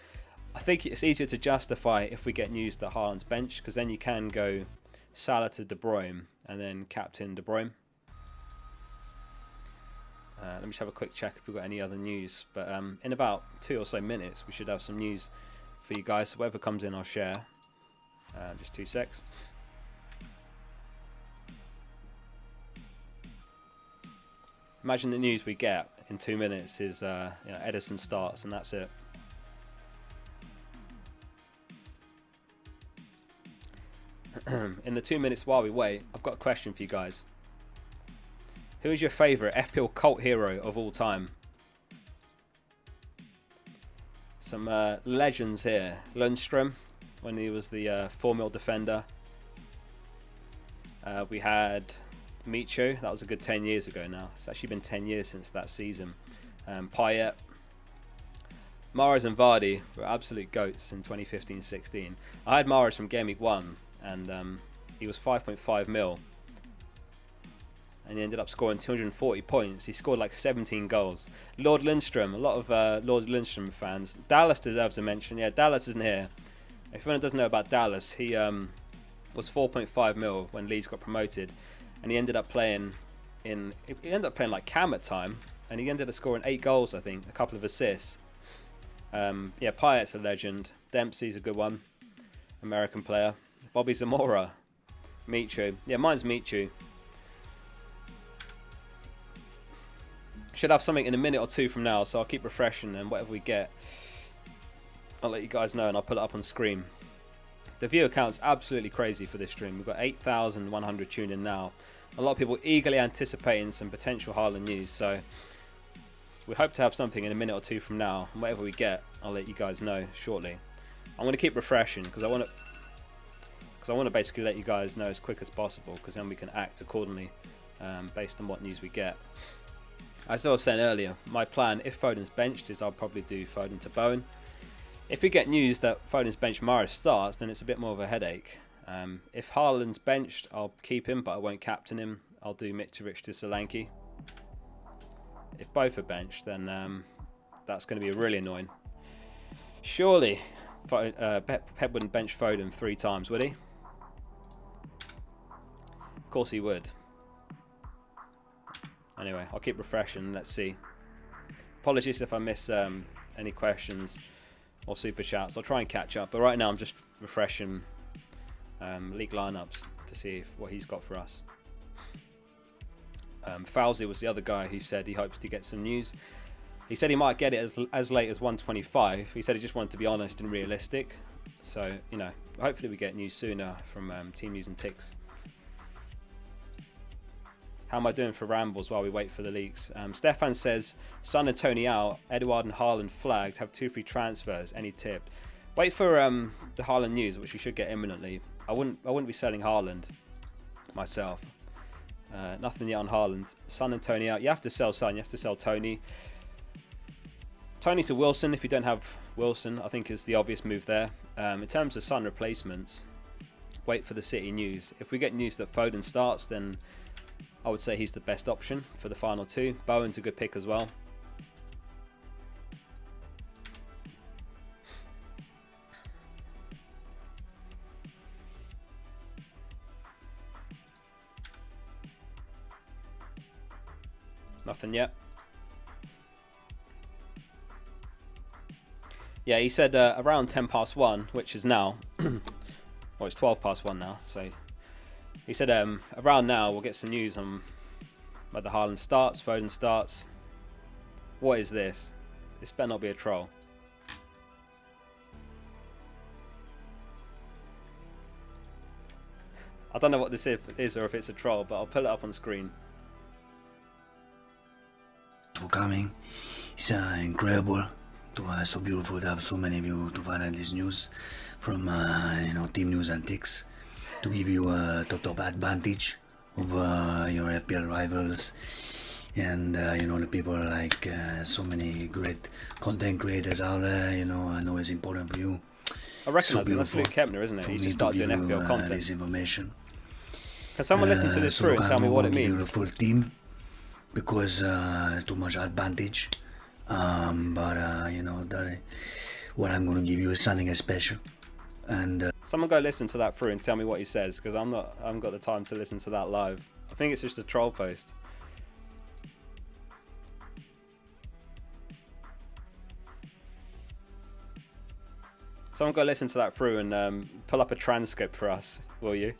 I think it's easier to justify if we get news that Haaland's bench, because then you can go Salah to De Bruyne and then captain De Bruyne. Let me just have a quick check if we've got any other news. But in about 2 or so minutes, we should have some news for you guys. So whatever comes in, I'll share. Just 2 secs. Imagine the news we get in 2 minutes is Edison starts and that's it. In the 2 minutes while we wait, I've got a question for you guys. Who is your favourite FPL cult hero of all time? Some legends here. Lundstrom, when he was the 4-mil defender. We had Micho, that was a good 10 years ago now. It's actually been 10 years since that season. Payet. Mahrez and Vardy were absolute goats in 2015-16. I had Mahrez from Gameweek 1, and he was 5.5 mil. And he ended up scoring 240 points. He scored like 17 goals. Lord Lundstrom, a lot of Lord Lundstrom fans. Dallas deserves a mention. Yeah, Dallas isn't here. If anyone doesn't know about Dallas, he was 4.5 mil when Leeds got promoted. And he ended up playing like Cam at time, and he ended up scoring 8 goals, I think, a couple of assists. Yeah, Payet's a legend. Dempsey's a good one, American player. Bobby Zamora, Michu. Yeah, mine's Michu. Should have something in a minute or two from now, so I'll keep refreshing, and whatever we get, I'll let you guys know, and I'll put it up on screen. The viewer count's absolutely crazy for this stream. We've got 8,100 tuned in now. A lot of people eagerly anticipating some potential Haaland news, so we hope to have something in a minute or two from now, and whatever we get, I'll let you guys know shortly. I'm going to keep refreshing because I want to basically let you guys know as quick as possible, because then we can act accordingly based on what news we get. As I was saying earlier, my plan, if Foden's benched, is I'll probably do Foden to Bowen. If we get news that Foden's bench Mahrez starts, then it's a bit more of a headache. If Haaland's benched, I'll keep him, but I won't captain him. I'll do Mitrovic to Solanke. If both are benched, then that's going to be really annoying. Surely Pep wouldn't bench Foden 3 times, would he? Of course he would. Anyway, I'll keep refreshing. Let's see. Apologies if I miss any questions or super chats. I'll try and catch up. But right now I'm just refreshing league lineups to see what he's got for us. Fowlsy was the other guy who said he hopes to get some news. He said he might get it as late as 125. He said he just wanted to be honest and realistic. So, you know, hopefully we get news sooner from Team News and Ticks. How am I doing for rambles while we wait for the leaks? Stefan says, Son and Tony out, Edouard and Haaland flagged, have 2 free transfers. Any tip? Wait for the Haaland news, which we should get imminently. I wouldn't be selling Haaland. myself. Nothing yet on Haaland. Son and Tony out. You have to sell Son. You have to sell Tony. Tony to Wilson if you don't have Wilson, I think is the obvious move there. In terms of Son replacements, wait for the City news. If we get news that Foden starts, then I would say he's the best option for the final two. Bowen's a good pick as well. Nothing yet. Yeah, he said around 10 past 1, which is now. Well, it's 12 past 1 now. So he said around now we'll get some news on whether Haaland starts, Foden starts. What is this? This better not be a troll. I don't know what this is or if it's a troll, but I'll pull it up on screen. For coming. It's incredible. So beautiful to have so many of you to find out this news from Team News Antics to give you a top advantage over your FPL rivals and the people like so many great content creators out there. I know it's important for you. I recognise it. That's Luke Kepner, isn't it? He's just started doing FPL content. This information. Can someone listen to this through and tell me what it means? You the full team because it's too much advantage. What I'm going to give you is something special. And someone go listen to that through and tell me what he says, because I haven't got the time to listen to that live. I think it's just a troll post. Someone go listen to that through and pull up a transcript for us, will you?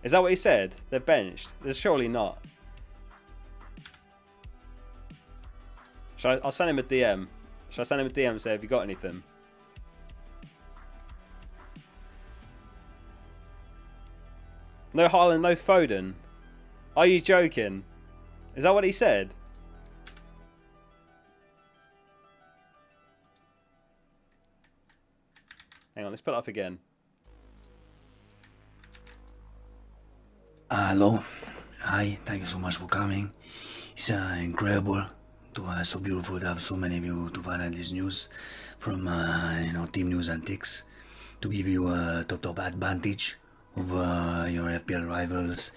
Is that what he said? They're benched? There's surely not. I'll send him a DM. Should I send him a DM and say, have you got anything? No Haaland, no Foden. Are you joking? Is that what he said? Hang on, let's put it up again. Hello. Hi, thank you so much for coming. It's incredible. So beautiful to have so many of you to find out this news from Team News Antics to give you a top advantage over your FPL rivals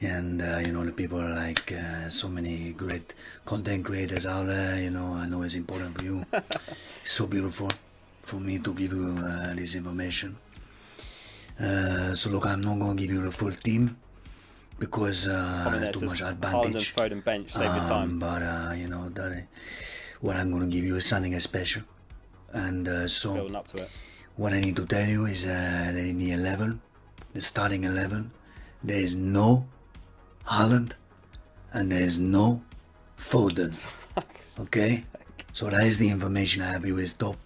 and the people like so many great content creators out there. I know it's important for you. It's so beautiful for me to give you this information. So look, I'm not going to give you the full team because it's too much advantage. Haaland, Foden bench, save your time. What I'm going to give you is something special. And so building up to it. What I need to tell you is that in the 11, the starting 11, there is no Haaland and there is no Foden. Okay? So that is the information I have for you. Is top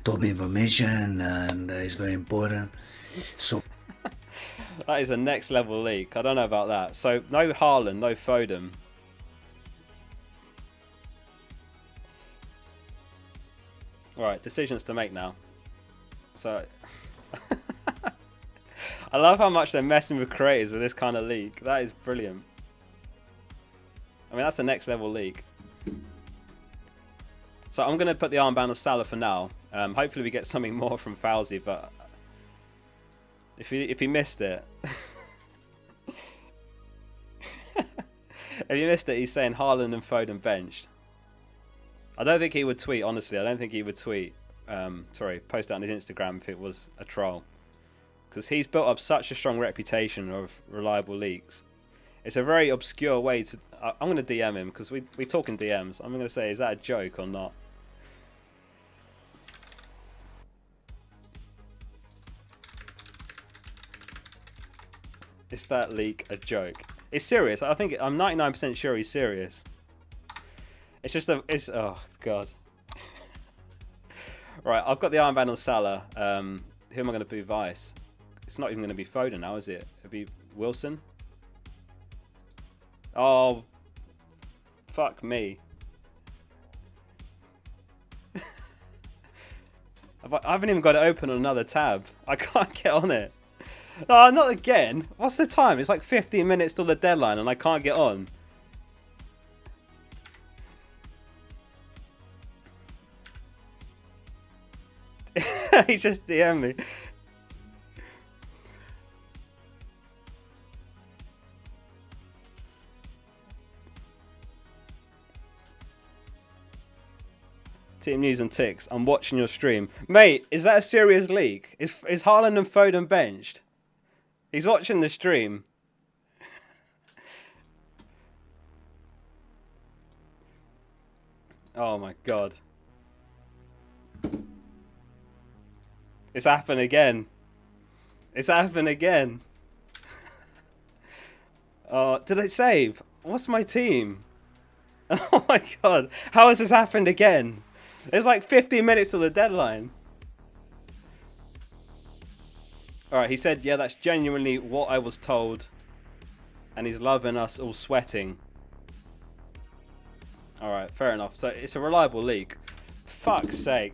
information and it's very important. So that is a next level leak. I don't know about that. So no Haaland, no Foden. Right, decisions to make now. So I love how much they're messing with creators with this kind of leak. That is brilliant. I mean, that's the next level leak. So I'm going to put the armband of Salah for now. Hopefully we get something more from Fauzi, but if you missed it, if you missed it, he's saying Haaland and Foden benched. I don't think he would tweet, honestly. I don't think he would tweet. Post it on his Instagram if it was a troll, because he's built up such a strong reputation of reliable leaks. It's a very obscure way to. I'm going to DM him because we talk in DMs. I'm going to say, is that a joke or not? Is that leak a joke? It's serious. I think I'm 99% sure he's serious. It's just oh god. Right, I've got the armband on Salah. Who am I going to be vice? It's not even going to be Foden now, is it? It'll be Wilson. Oh, fuck me. I haven't even got it open on another tab. I can't get on it. No, not again. What's the time? It's like 15 minutes till the deadline and I can't get on. He's just DM me. Team news and ticks. I'm watching your stream. Mate, is that a serious leak? Is Haaland and Foden benched? He's watching the stream. Oh my god. It's happened again. It's happened again. Oh, did it save? What's my team? Oh my god. How has this happened again? It's like 15 minutes till the deadline. Alright, he said, yeah, that's genuinely what I was told. And he's loving us all sweating. Alright, fair enough. So it's a reliable leak. Fuck's sake.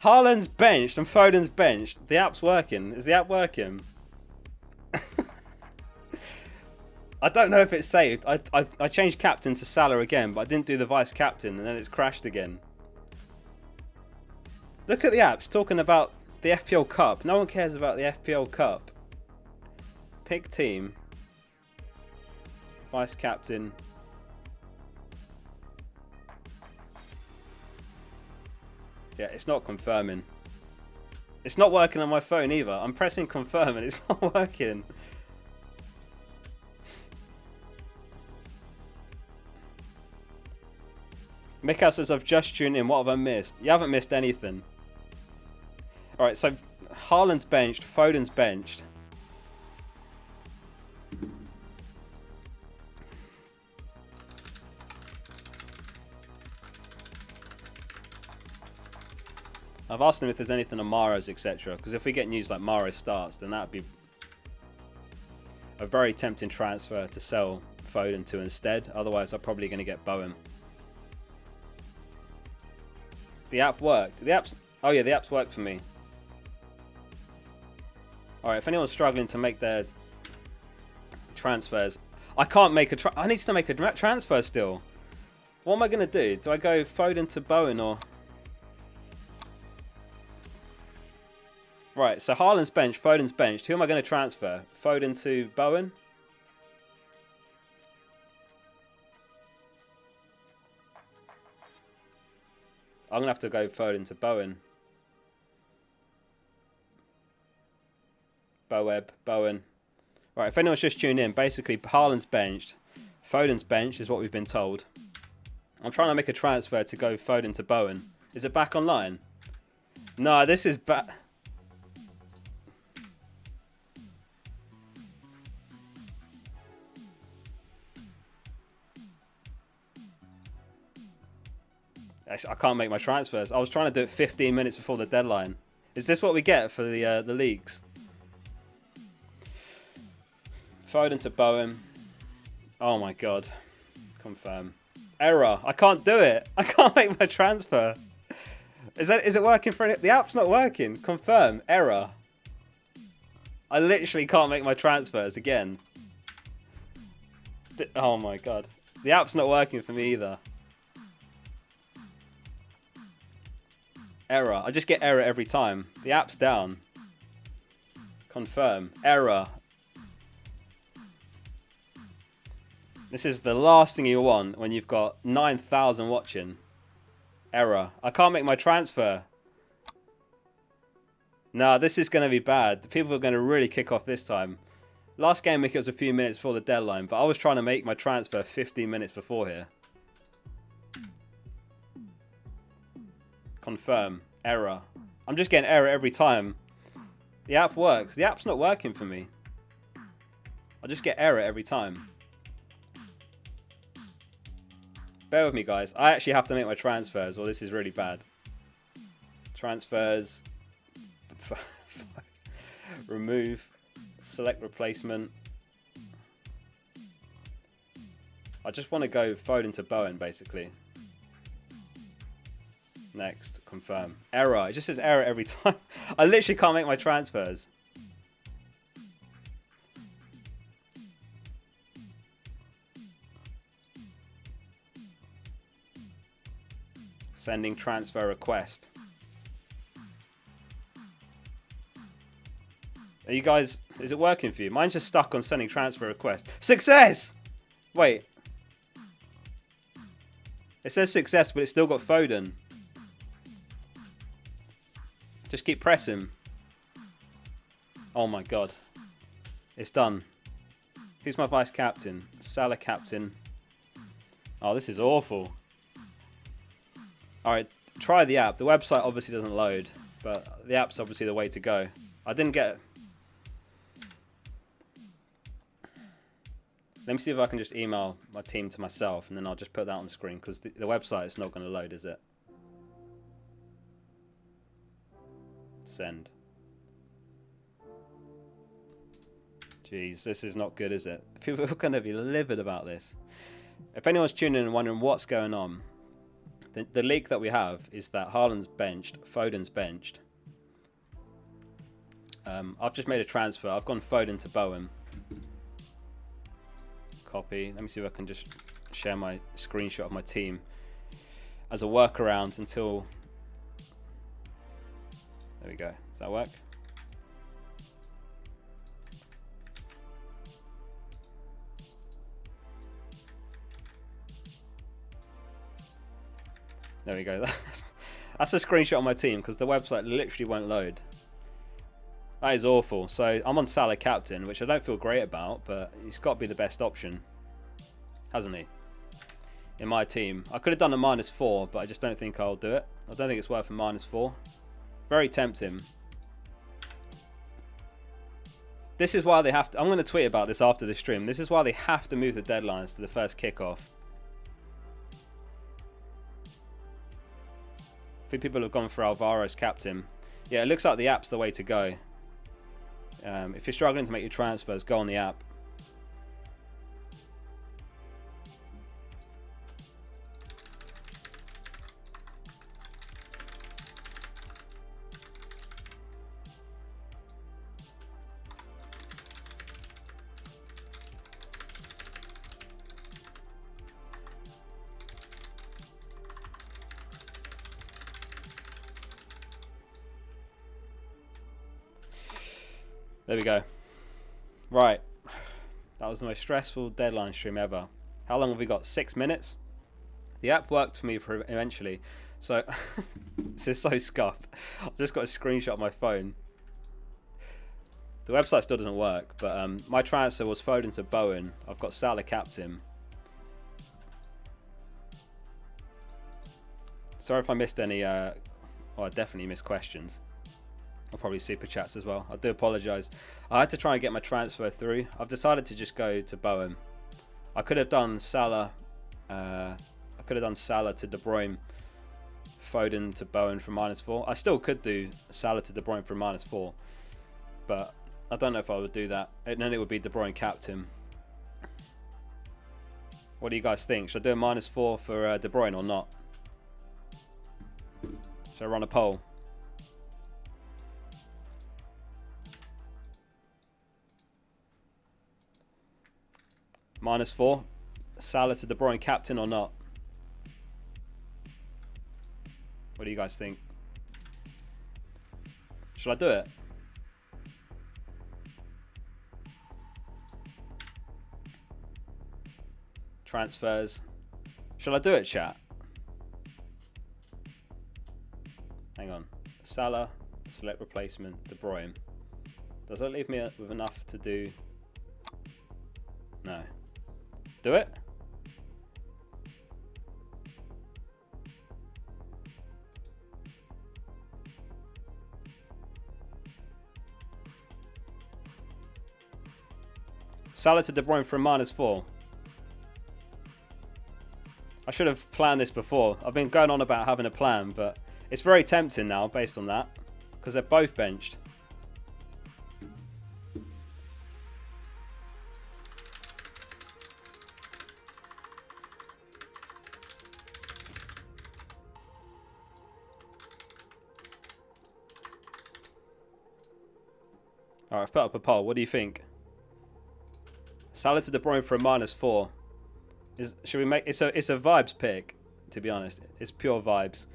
Haaland's benched and Foden's benched. The app's working. Is the app working? I don't know if it's saved. I changed captain to Salah again, but I didn't do the vice captain and then it's crashed again. Look at the apps talking about the FPL Cup. No one cares about the FPL Cup. Pick team. Vice captain. Yeah, it's not confirming. It's not working on my phone either. I'm pressing confirm and it's not working. Mikhail says, I've just tuned in. What have I missed? You haven't missed anything. Alright, so Haaland's benched. Foden's benched. I've asked him if there's anything on Mahrez, etc. Because if we get news like Mahrez starts, then that would be a very tempting transfer to sell Foden to instead. Otherwise, I'm probably going to get Bowen. The app worked. The app's... Oh yeah, the app's worked for me. Alright, if anyone's struggling to make their transfers... I can't make a... I need to make a transfer still. What am I going to do? Do I go Foden to Bowen or... Right, so Haaland's benched, Foden's benched. Who am I going to transfer? Foden to Bowen? I'm going to have to go Foden to Bowen. Bowen. Right, if anyone's just tuned in, basically Haaland's benched. Foden's benched is what we've been told. I'm trying to make a transfer to go Foden to Bowen. Is it back online? No, this is back... I can't make my transfers. I was trying to do it 15 minutes before the deadline. Is this what we get for the leagues? Foden to Bowen. Oh my god. Confirm. Error. I can't do it. I can't make my transfer. Is it working for it? The app's not working. Confirm. Error. I literally can't make my transfers again. Oh my god. The app's not working for me either. Error. I just get error every time. The app's down. Confirm. Error. This is the last thing you want when you've got 9,000 watching. Error. I can't make my transfer. Nah, this is going to be bad. The people are going to really kick off this time. Last game week it was a few minutes before the deadline, but I was trying to make my transfer 15 minutes before here. Confirm. Error. I'm just getting error every time. The app works. The app's not working for me. I just get error every time. Bear with me, guys. I actually have to make my transfers, or this is really bad. Transfers. Remove. Select replacement. I just want to go Foden to Bowen, basically. Next. Confirm. Error. It just says error every time. I literally can't make my transfers. Sending transfer request. Are you guys... Is it working for you? Mine's just stuck on sending transfer request. Success! Wait. It says success, but it's still got Foden. Just keep pressing. Oh my god. It's done. Who's my vice captain? Salah captain. Oh, this is awful. Alright, try the app. The website obviously doesn't load, but the app's obviously the way to go. I didn't get... Let me see if I can just email my team to myself, and then I'll just put that on the screen, because the website is not going to load, is it? Send. Jeez, this is not good, is it? People are going to be livid about this. If anyone's tuning in and wondering what's going on, the leak that we have is that Haaland's benched, Foden's benched. I've just made a transfer. I've gone Foden to Bowen. Copy. Let me see if I can just share my screenshot of my team as a workaround until... There we go. Does that work? There we go. That's a screenshot of my team because the website literally won't load. That is awful. So I'm on Salah captain, which I don't feel great about, but he's got to be the best option, hasn't he? In my team. I could have done a -4, but I just don't think I'll do it. I don't think it's worth a -4. Very tempting. This is why they have to... I'm going to tweet about this after the stream. This is why they have to move the deadlines to the first kickoff. I think people have gone for Alvaro's captain. Yeah, it looks like the app's the way to go. If you're struggling to make your transfers, go on the app. There we go. Right. That was the most stressful deadline stream ever. How long have we got? 6 minutes? The app worked for me for eventually. So, this is so scuffed. I've just got a screenshot of my phone. The website still doesn't work, but my transfer was Foden to Bowen. I've got Salah captain. Sorry if I missed any... well, I definitely missed questions. I'll probably super chats as well. I do apologise. I had to try and get my transfer through. I've decided to just go to Bowen. I could have done Salah. I could have done Salah to De Bruyne, Foden to Bowen for -4. I still could do Salah to De Bruyne for -4, but I don't know if I would do that. And then it would be De Bruyne captain. What do you guys think? Should I do a -4 for De Bruyne or not? Should I run a poll? -4, Salah to De Bruyne captain or not? What do you guys think? Should I do it? Transfers. Shall I do it, chat? Hang on. Salah, select replacement, De Bruyne. Does that leave me with enough to do? No. Do it? Salah to De Bruyne for a -4. I should have planned this before. I've been going on about having a plan, but it's very tempting now based on that because they're both benched. Alright, I've put up a poll. What do you think? Salah to De Bruyne for a -4. Should we make it's a vibes pick. to be honest. It's pure vibes.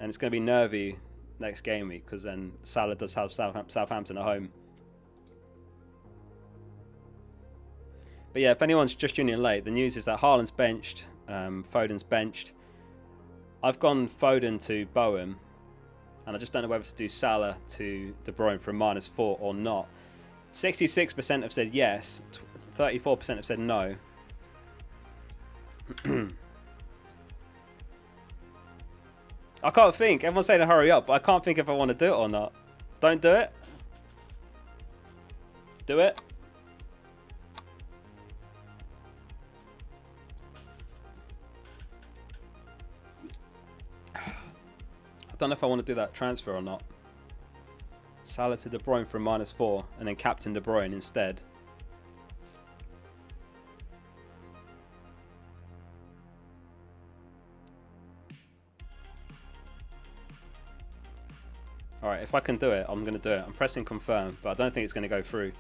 And it's going to be nervy next game week because then Salah does have Southampton at home. But yeah, if anyone's just tuning in late, the news is that Haaland's benched, Foden's benched. I've gone Foden to Bowen, and I just don't know whether to do Salah to De Bruyne for a -4 or not. 66% have said yes, 34% have said no. I can't think. Everyone's saying to hurry up, but I can't think if I want to do it or not. Don't do it. Do it. I don't know if I want to do that transfer or not. Salah to De Bruyne for a -4 and then captain De Bruyne instead. Alright, if I can do it, I'm going to do it. I'm pressing confirm, but I don't think it's going to go through.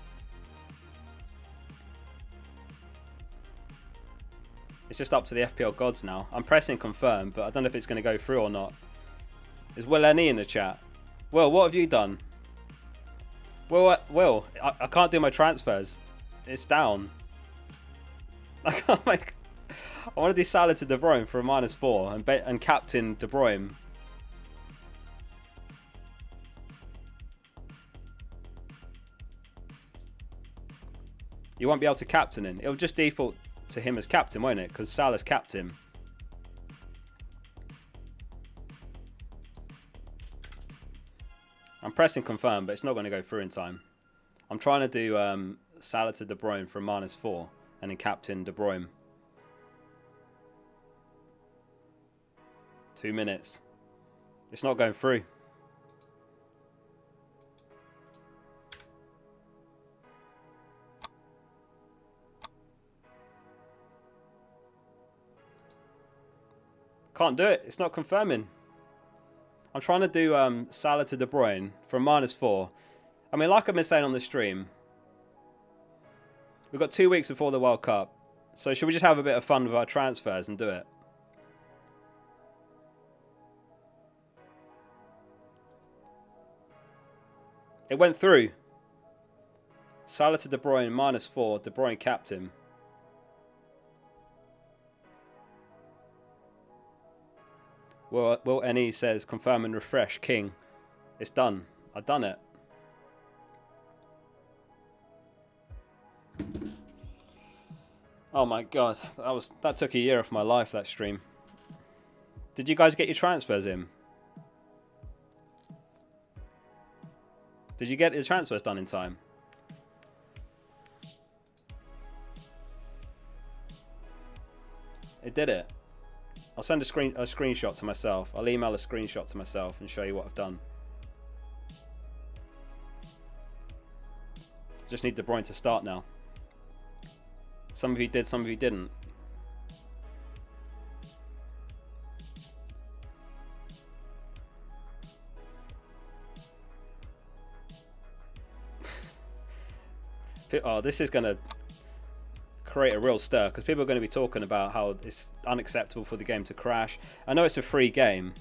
It's just up to the FPL gods now. I'm pressing confirm, but I don't know if it's going to go through or not. Is Will Any in the chat? Will, what have you done? Will, I can't do my transfers. It's down. I can't make... I want to do Salah to De Bruyne for a -4 and captain De Bruyne. You won't be able to captain him. It'll just default to him as captain, won't it? Because Salah's captain. I'm pressing confirm, but it's not going to go through in time. I'm trying to do Salah to De Bruyne for a -4 and then captain De Bruyne. 2 minutes. It's not going through. Can't do it. It's not confirming. I'm trying to do Salah to De Bruyne for a -4. I mean, like I've been saying on the stream, we've got 2 weeks before the World Cup. So should we just have a bit of fun with our transfers and do it? It went through. Salah to De Bruyne -4. De Bruyne captain. Will NE says confirm and refresh King. It's done. I've done it. Oh my god, that took a year off my life, that stream. Did you guys get your transfers in? Did you get your transfers done in time? It did it. I'll send a screenshot to myself. I'll email a screenshot to myself and show you what I've done. Just need De Bruyne to start now. Some of you did, some of you didn't. Oh, this is going to create a real stir because people are going to be talking about how it's unacceptable for the game to crash. I know it's a free game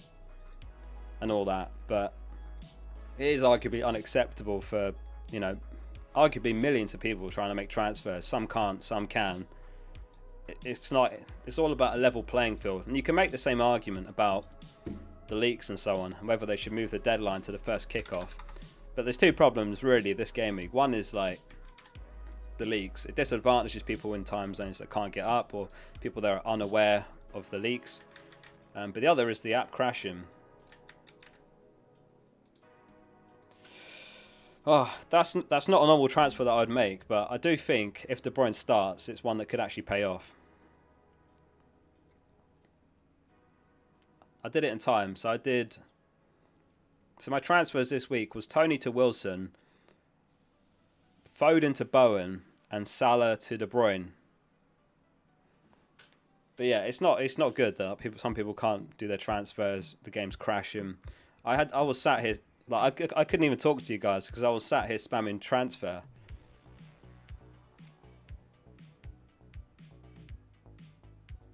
and all that, but it is arguably unacceptable for, you know, arguably millions of people trying to make transfers. Some can't, some can. It's not. It's all about a level playing field, and you can make the same argument about the leaks and so on, and whether they should move the deadline to the first kickoff. But there's two problems really this game week. One is like the leaks. It disadvantages people in time zones that can't get up, or people that are unaware of the leaks. But the other is the app crashing. Oh, that's not a normal transfer that I'd make, but I do think if De Bruyne starts, it's one that could actually pay off. I did it in time, so my transfers this week was Tony to Wilson, Foden to Bowen, and Salah to De Bruyne. But yeah, it's not good that some people can't do their transfers. The game's crashing. I was sat here. Like I couldn't even talk to you guys because I was sat here spamming transfer.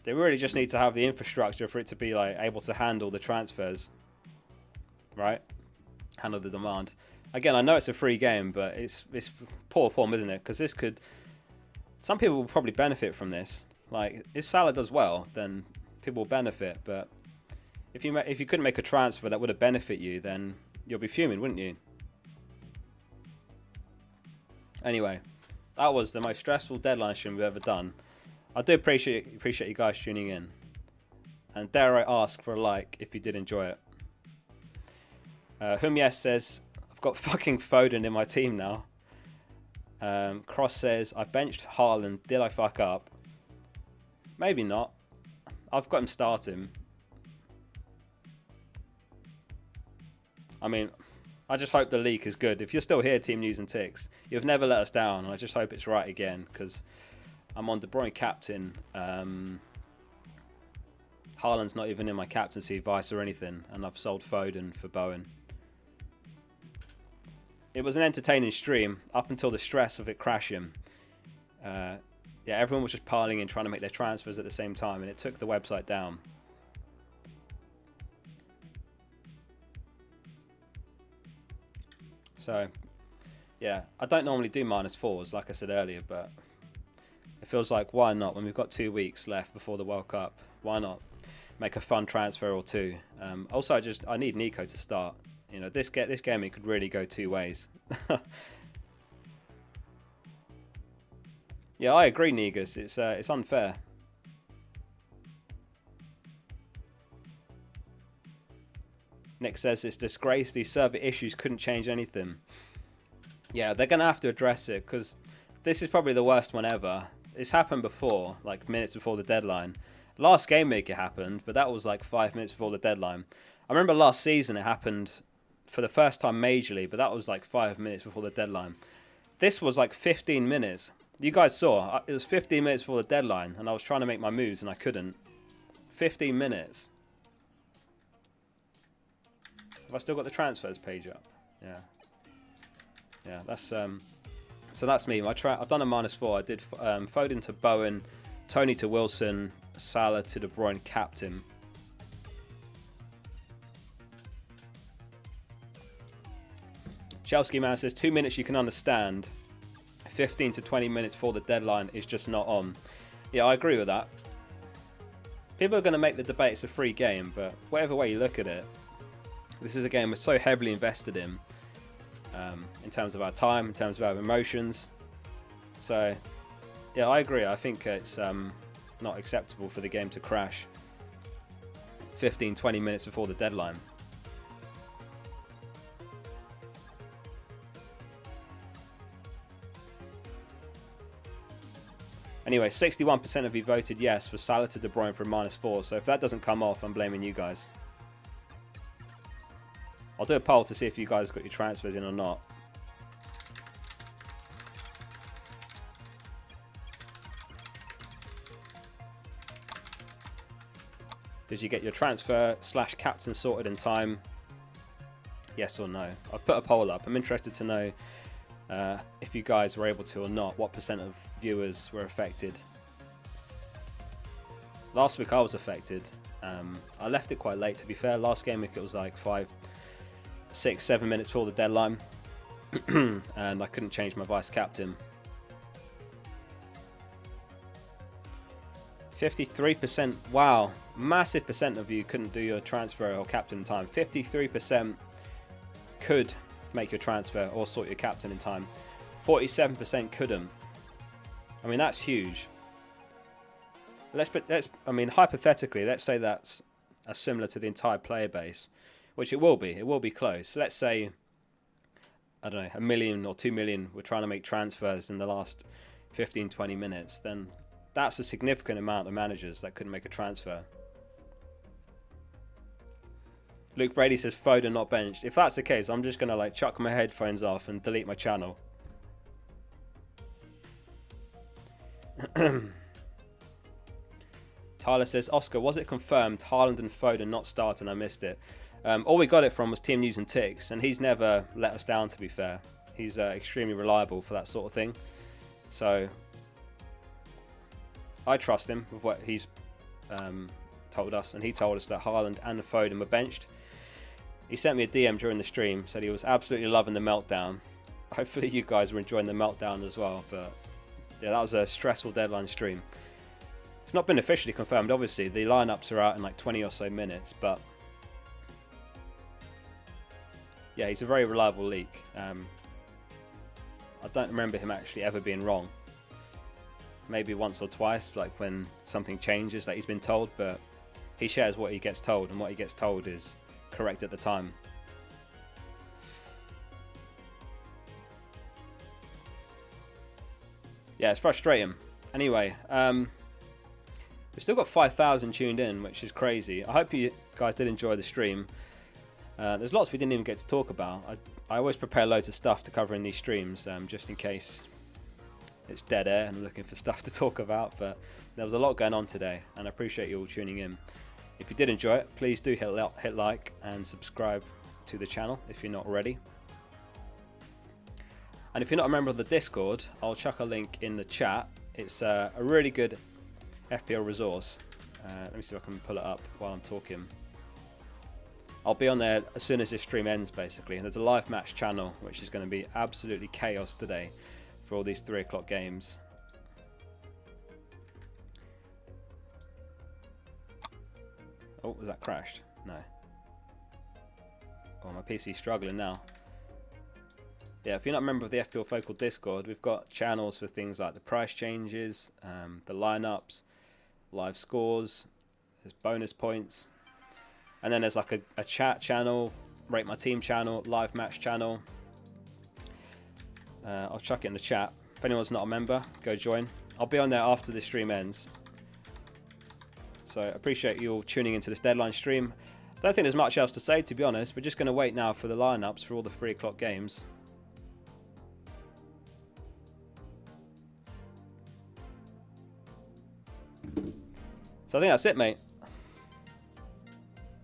They really just need to have the infrastructure for it to be like able to handle the transfers, right? Handle the demand. Again, I know it's a free game, but it's poor form, isn't it? Because this could, some people will probably benefit from this. Like if Salah does well, then people will benefit. But if you couldn't make a transfer that would have benefit you, then you'll be fuming, wouldn't you? Anyway, that was the most stressful deadline stream we've ever done. I do appreciate you guys tuning in. And dare I ask for a like if you did enjoy it. Yes says, I've got fucking Foden in my team now. Cross says, I benched Haaland. Did I fuck up? Maybe not. I've got him starting. I mean, I just hope the leak is good. If you're still here, Team News and Ticks, you've never let us down. And I just hope it's right again, because I'm on De Bruyne captain. Haaland's not even in my captaincy vice or anything, and I've sold Foden for Bowen. It was an entertaining stream up until the stress of it crashing. Yeah, everyone was just piling in, trying to make their transfers at the same time, and it took the website down. So, yeah, I don't normally do -4s, like I said earlier, but it feels like, why not? When we've got 2 weeks left before the World Cup, why not make a fun transfer or two? Also, I need Nico to start. You know, this game, it could really go two ways. Yeah, I agree, Negus. It's unfair. Nick says it's disgrace. These server issues couldn't change anything. Yeah, they're going to have to address it, because this is probably the worst one ever. It's happened before, like minutes before the deadline. Last Gameweek it happened, but that was like 5 minutes before the deadline. I remember last season it happened for the first time majorly, but that was like 5 minutes before the deadline. This was like 15 minutes. You guys saw, it was 15 minutes before the deadline, and I was trying to make my moves and I couldn't. 15 minutes. Have I still got the transfers page up? Yeah. Yeah, that's so that's me. I've done a -4. I did Foden to Bowen, Tony to Wilson, Salah to De Bruyne captain. Chelsea man says 2 minutes you can understand. 15 to 20 minutes before the deadline is just not on. Yeah, I agree with that. People are going to make the debate it's a free game, but whatever way you look at it, this is a game we're so heavily invested in terms of our time, in terms of our emotions. So, yeah, I agree. I think it's not acceptable for the game to crash 15, 20 minutes before the deadline. Anyway, 61% of you voted yes for Salah to De Bruyne for a -4. So if that doesn't come off, I'm blaming you guys. I'll do a poll to see if you guys got your transfers in or not. Did you get your transfer/captain sorted in time? Yes or no? I've put a poll up. I'm interested to know if you guys were able to or not. What % of viewers were affected? Last week I was affected. I left it quite late, to be fair. Last game week it was like 5, 6, 7 minutes before the deadline. And I couldn't change my vice captain. 53%. Wow. Massive percent of you couldn't do your transfer or captain in time. 53% could make your transfer or sort your captain in time. 47% couldn't. I mean, that's huge. I mean, hypothetically, let's say that's similar to the entire player base, which it will be. It will be close. Let's say, I don't know, 1 million or 2 million were trying to make transfers in the last 15, 20 minutes. Then that's a significant amount of managers that couldn't make a transfer. Luke Brady says Foden not benched. If that's the case, I'm just going to like chuck my headphones off and delete my channel. Tyler says, Oscar, was it confirmed Haaland and Foden not starting? I missed it. All we got it from was Team News and Ticks, and he's never let us down, to be fair. He's extremely reliable for that sort of thing. So I trust him with what he's told us, and he told us that Haaland and Foden were benched. He sent me a DM during the stream, said he was absolutely loving the meltdown. Hopefully you guys were enjoying the meltdown as well, but yeah, that was a stressful deadline stream. It's not been officially confirmed, obviously. The lineups are out in like 20 or so minutes, but yeah, he's a very reliable leak. I don't remember him actually ever being wrong. Maybe once or twice, like when something changes that he's been told, but he shares what he gets told, and what he gets told is correct at the time. Yeah, it's frustrating. Anyway, we've still got 5,000 tuned in, which is crazy. I hope you guys did enjoy the stream. There's lots we didn't even get to talk about. I always prepare loads of stuff to cover in these streams, just in case it's dead air and I'm looking for stuff to talk about. But there was a lot going on today, and I appreciate you all tuning in. If you did enjoy it, please do hit like and subscribe to the channel if you're not already. And if you're not a member of the Discord, I'll chuck a link in the chat. It's a really good FPL resource. Let me see if I can pull it up while I'm talking. I'll be on there as soon as this stream ends, basically. And there's a live match channel, which is going to be absolutely chaos today for all these 3 o'clock games. Oh, was that crashed? No. Oh, my PC's struggling now. Yeah, if you're not a member of the fplfocal Discord, we've got channels for things like the price changes, the lineups, live scores, there's bonus points, and then there's like a chat channel, rate my team channel, live match channel. I'll chuck it in the chat. If anyone's not a member, go join. I'll be on there after the stream ends. So I appreciate you all tuning into this deadline stream. Don't think there's much else to say, to be honest. We're just going to wait now for the lineups for all the 3 o'clock games. So I think that's it, mate.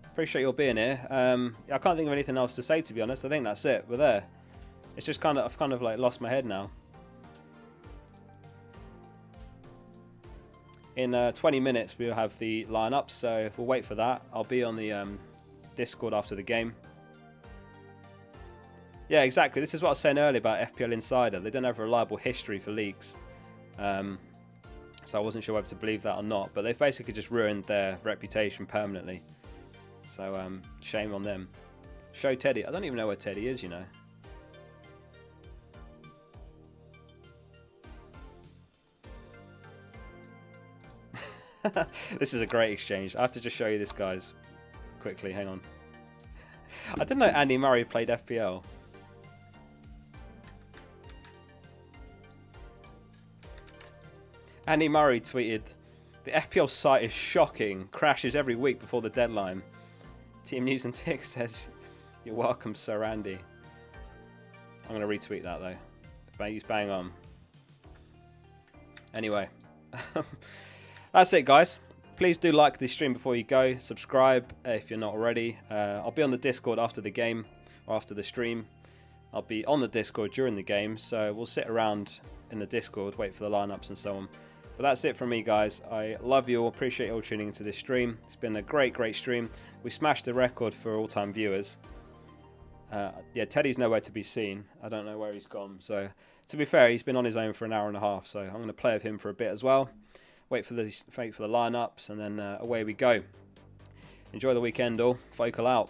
Appreciate you all being here. I can't think of anything else to say, to be honest. I think that's it. We're there. It's just I've kind of like lost my head now. In 20 minutes we'll have the lineup, so we'll wait for that. I'll be on the Discord after the game. Yeah, exactly. This is what I was saying earlier about FPL Insider. They don't have a reliable history for leaks. So I wasn't sure whether to believe that or not, but they've basically just ruined their reputation permanently. So shame on them. Show Teddy. I don't even know where Teddy is, you know. This is a great exchange. I have to just show you this, guys, quickly. Hang on. I didn't know Andy Murray played FPL. Andy Murray tweeted, "The FPL site is shocking. Crashes every week before the deadline." Team News and Tick says, "You're welcome, Sir Andy." I'm going to retweet that, though. He's bang on. Anyway. That's it, guys. Please do like the stream before you go. Subscribe if you're not already. I'll be on the Discord after the game, or after the stream. I'll be on the Discord during the game, so we'll sit around in the Discord, wait for the lineups and so on. But that's it from me, guys. I love you all. Appreciate you all tuning into this stream. It's been a great stream. We smashed the record for all-time viewers. Yeah, Teddy's nowhere to be seen. I don't know where he's gone. So, to be fair, he's been on his own for an hour and a half. So I'm going to play with him for a bit as well. Wait for the lineups, and then away we go. Enjoy the weekend, all. Focal out.